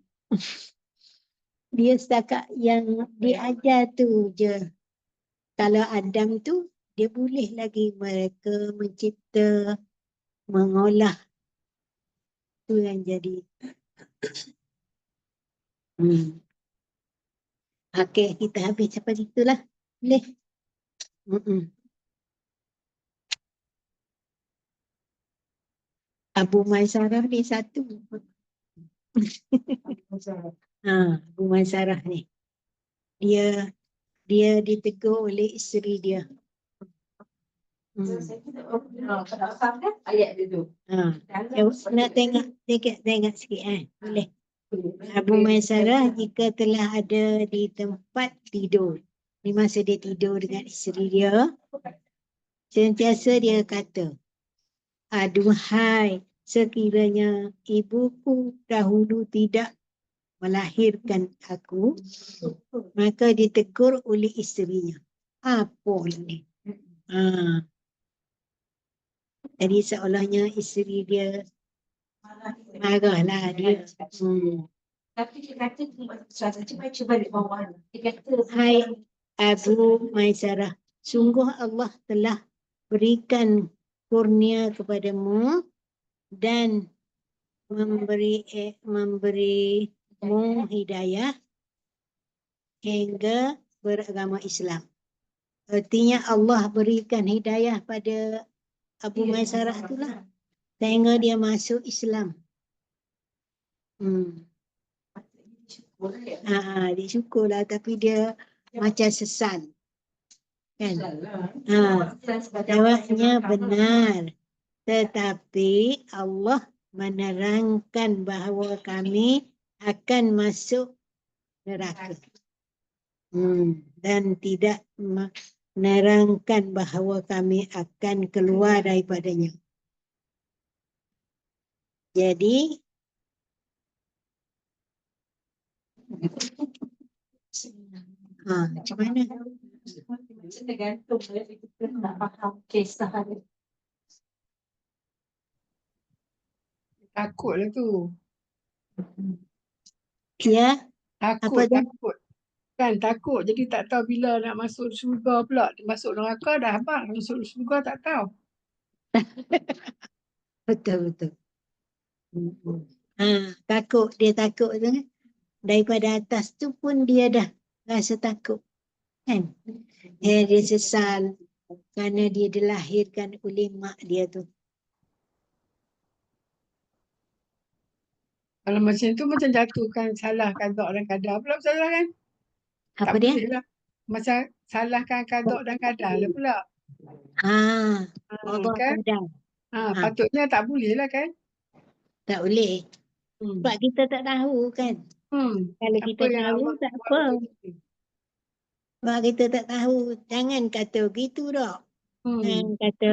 Dia setakat yang diajar tu je. Kalau Adam tu, dia boleh lagi mereka mencipta, mengolah. Tu yang jadi. Okey, kita habis sampai situlah. Boleh? Abu Maisarah ni satu. Abu Maisarah ni. Dia ditegur oleh isteri dia. Ayat dia tu. Nak tengok sikit boleh. Abu Maisarah jika telah ada di tempat tidur. Di masa dia tidur dengan isteri dia, sentiasa dia kata, aduhai, sekiranya ibuku dahulu tidak melahirkan aku, maka ditegur oleh isterinya. Apa ini? Jadi seolahnya isteri dia marahlah dia. Tapi dia kata, cuba di bawah. Dia kata, Hai Abu Maisarah, sungguh Allah telah berikan kurnia kepadamu dan memberimu hidayah hingga beragama Islam. Artinya Allah berikan hidayah pada Abu Maisarah itulah sehingga dia masuk Islam. Dia syukurlah tapi dia macam sesat. Kan? Jawabnya benar. Tetapi Allah menerangkan bahawa kami akan masuk neraka. Dan tidak menerangkan bahawa kami akan keluar daripadanya. Jadi macam mana? Tergantung kita nak faham kisah dia. Takutlah tu. Ya, Takut, apa tu? takut. Kan takut. Jadi tak tahu bila nak masuk syurga pula. Masuk neraka dah abang. Masuk syurga tak tahu. Betul. Takut, dia takut tu kan. daripada atas tu pun dia dah rasa takut. Kan? Dia sesal kerana dia dilahirkan oleh mak dia tu. Kalau macam tu macam jatuhkan salah qada dan qadar pula salah kan? Apa Tak dia? boleh lah. Macam salahkan qada dan qadar lah pula. Allah Kan? kadang. Patutnya tak boleh lah kan? Tak boleh. Hmm. Sebab kita tak tahu kan. Kalau Apa kita yang tahu Allah tak buat apa. untuk kita. Sebab kita tak tahu. Jangan kata gitu dok. Jangan kata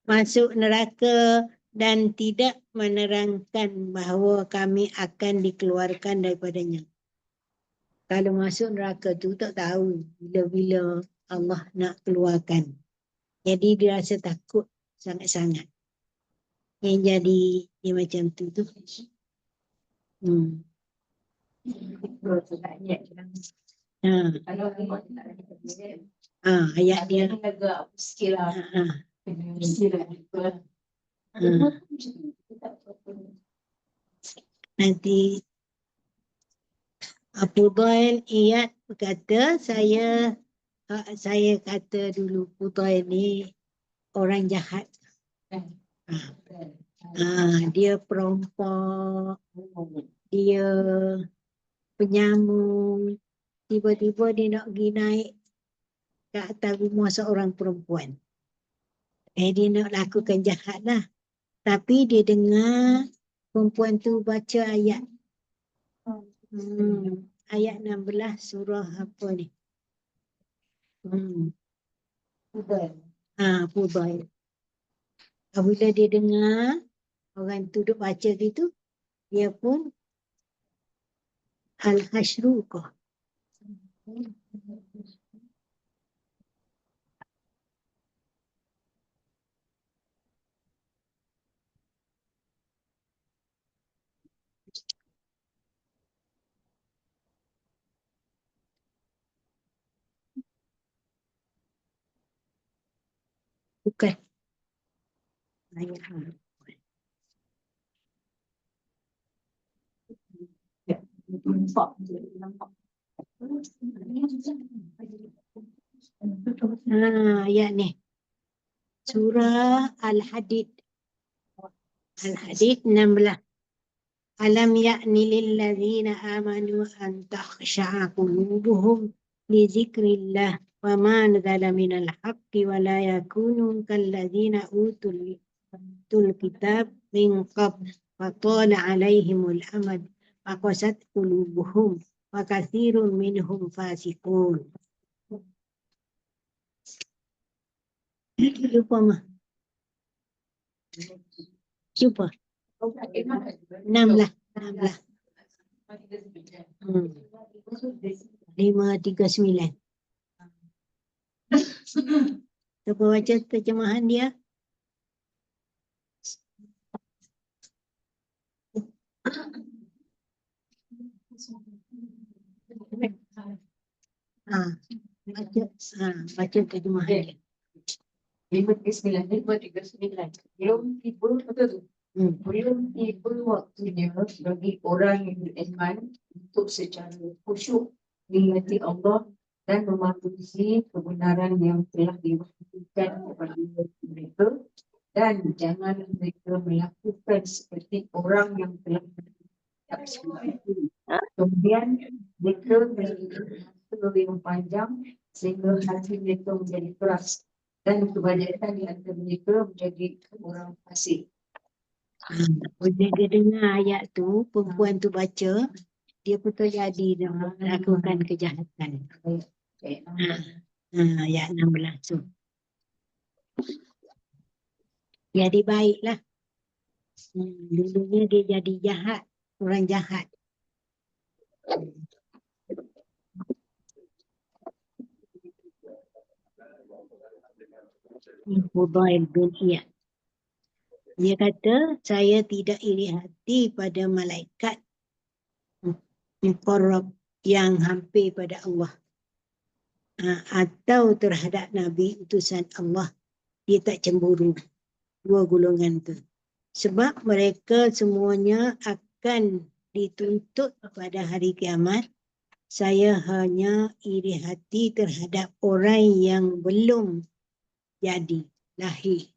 masuk neraka dan tidak menerangkan bahawa kami akan dikeluarkan daripadanya. Kalau masuk neraka tu tak tahu bila-bila Allah nak keluarkan. Jadi dia rasa takut sangat-sangat. Yang jadi dia macam tu tu. Kalau tengok tak ada kata Ayat dia. agak sikit lah. Mesti lah. Nanti Abu Dhail Iyad berkata, saya kata dulu Fudail ni orang jahat. Dia perompak, dia penyamun, tiba-tiba dia nak pergi naik ke atas rumah seorang perempuan. Dia nak lakukan jahat lah. Tapi dia dengar perempuan tu baca ayat. Ayat 16 surah apa ni? Fudail. Apabila dia dengar orang tu duk baca gitu, dia pun al-hasyru kah? Bukan. Ayat ayat ni. Surah Al-Hadid. Al-Hadid 16. Alam ya'ni lilladzina amanu an takhsha'a qulubuhum li dzikrillah wa ma nazala minal haqqi wa la yakunu kalladzina utul kitab min qabl wa tala 'alaihimul amad wa qasat qulubuhum wa katsirun minhum fasiqun. Lupa mah. Cuba. 16. 539. Cuba baca terjemahan dia. Baca terjemahan dia. 539. Belum tiba, betul tu? Belum tiba waktunya bagi orang yang beriman untuk secara khusyuk mengingati Allah dan mematuhi kebenaran yang telah diwahyukan kepada mereka, dan jangan mereka melakukan seperti orang yang telah kemudian mereka masa yang panjang sehingga hati mereka menjadi keras dan kebanyakan di antara mereka menjadi orang fasik. Bila dia dengar ayat tu, perempuan tu baca, dia pun terjadi dia melakukan kejahatan. Ayat 16 tu. Jadi baiklah. Dulunya dia jadi jahat, orang jahat. Fudail bin Iyad. Dia kata, saya tidak iri hati pada malaikat muqarrab yang hampir pada Allah. Atau terhadap Nabi utusan Allah. Dia tak cemburu. Dua golongan tu. Sebab mereka semuanya akan dituntut pada hari kiamat, saya hanya iri hati terhadap orang yang belum jadi lahir.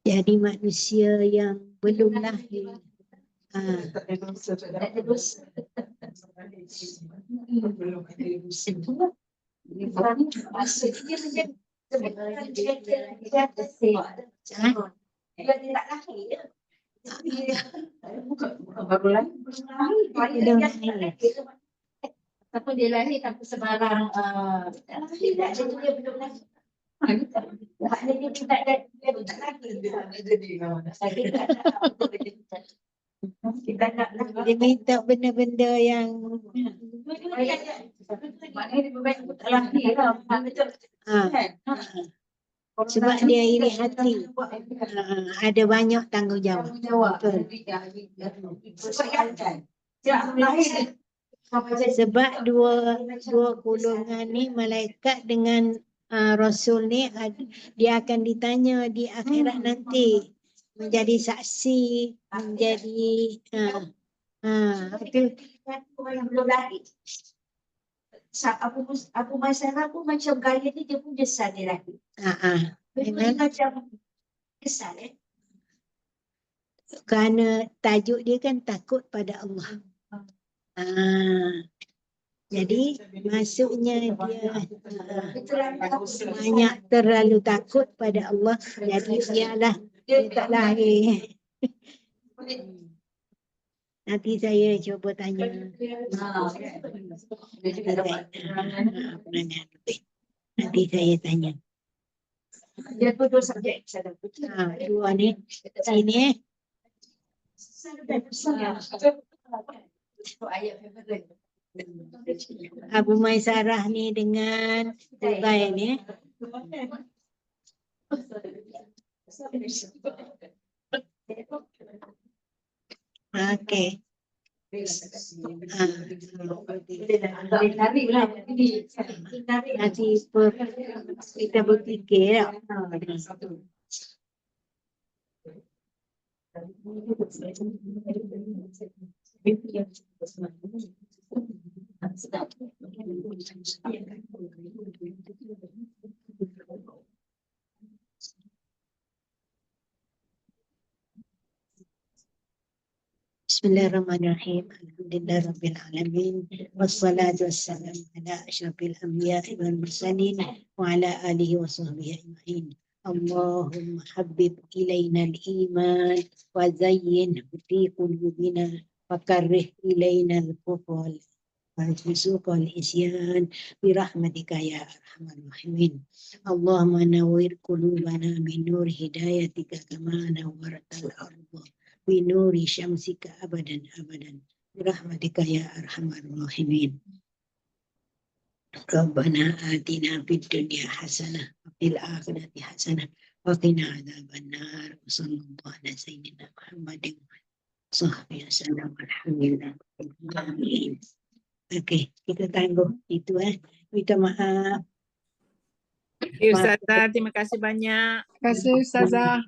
Jadi manusia yang belum lahir. Tapi dia lahir tanpa sebarang tidak ada tu dia belum lahir. Maknanya dia tak ada, dia tak lahir. Kita nak Dia minta benda-benda yang maknanya dia berbaik tak lahir lah. Betul. sebab dia iri hati. Ada banyak tanggungjawab. Betul. Sebab dua golongan ni, malaikat dengan Rasul ni, dia akan ditanya di akhirat nanti, menjadi saksi, menjadi itu. Belum lahir. Abu Masyarah pun macam gaya ni, dia pun besar dia lahir. Dia macam besar Kerana tajuk dia kan takut pada Allah. Jadi maksudnya dia banyak terlalu takut pada Allah, jadi dia tak lahir. Nanti saya cuba tanya. Nanti saya tanya. Dia tu dua subjek. Dua ni sini. Abu Maisarah ni dengan Tugai ni. Okey. Nanti kita berfikir lah. Bismillahirrahmanirrahim. Alhamdulillahirabbil alamin. Wassalatu wassalamu ala asyrafil anbiya'i wal mursalin wa ala alihi wa sahbihi ajma'in. Allahumma habbib ilaina al-iman wa zayyinhu fi qulubina wa karrih ilaina al-kufra wal fusuqa wal isyan bi rahmatika ya arhamar rahimin. Allahumma nawwir qulubana bi nur hidayatika kama nawwartal ardha bi nuri syamsika abadan abadan bi rahmatika ya arhamar rahimin. Rabbana atina fid dunya hasanah wa fil akhirati hasanah wa qina adzabannar. Sallallahu ala sayyidina Muhammadin sahbihi wasallam. Alhamdulillah. Amin. Okey, kita tangguh itu minta maaf. Ustazah, terima kasih banyak. Terima kasih Ustazah.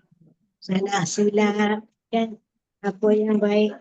Salah silap kan, apa yang baik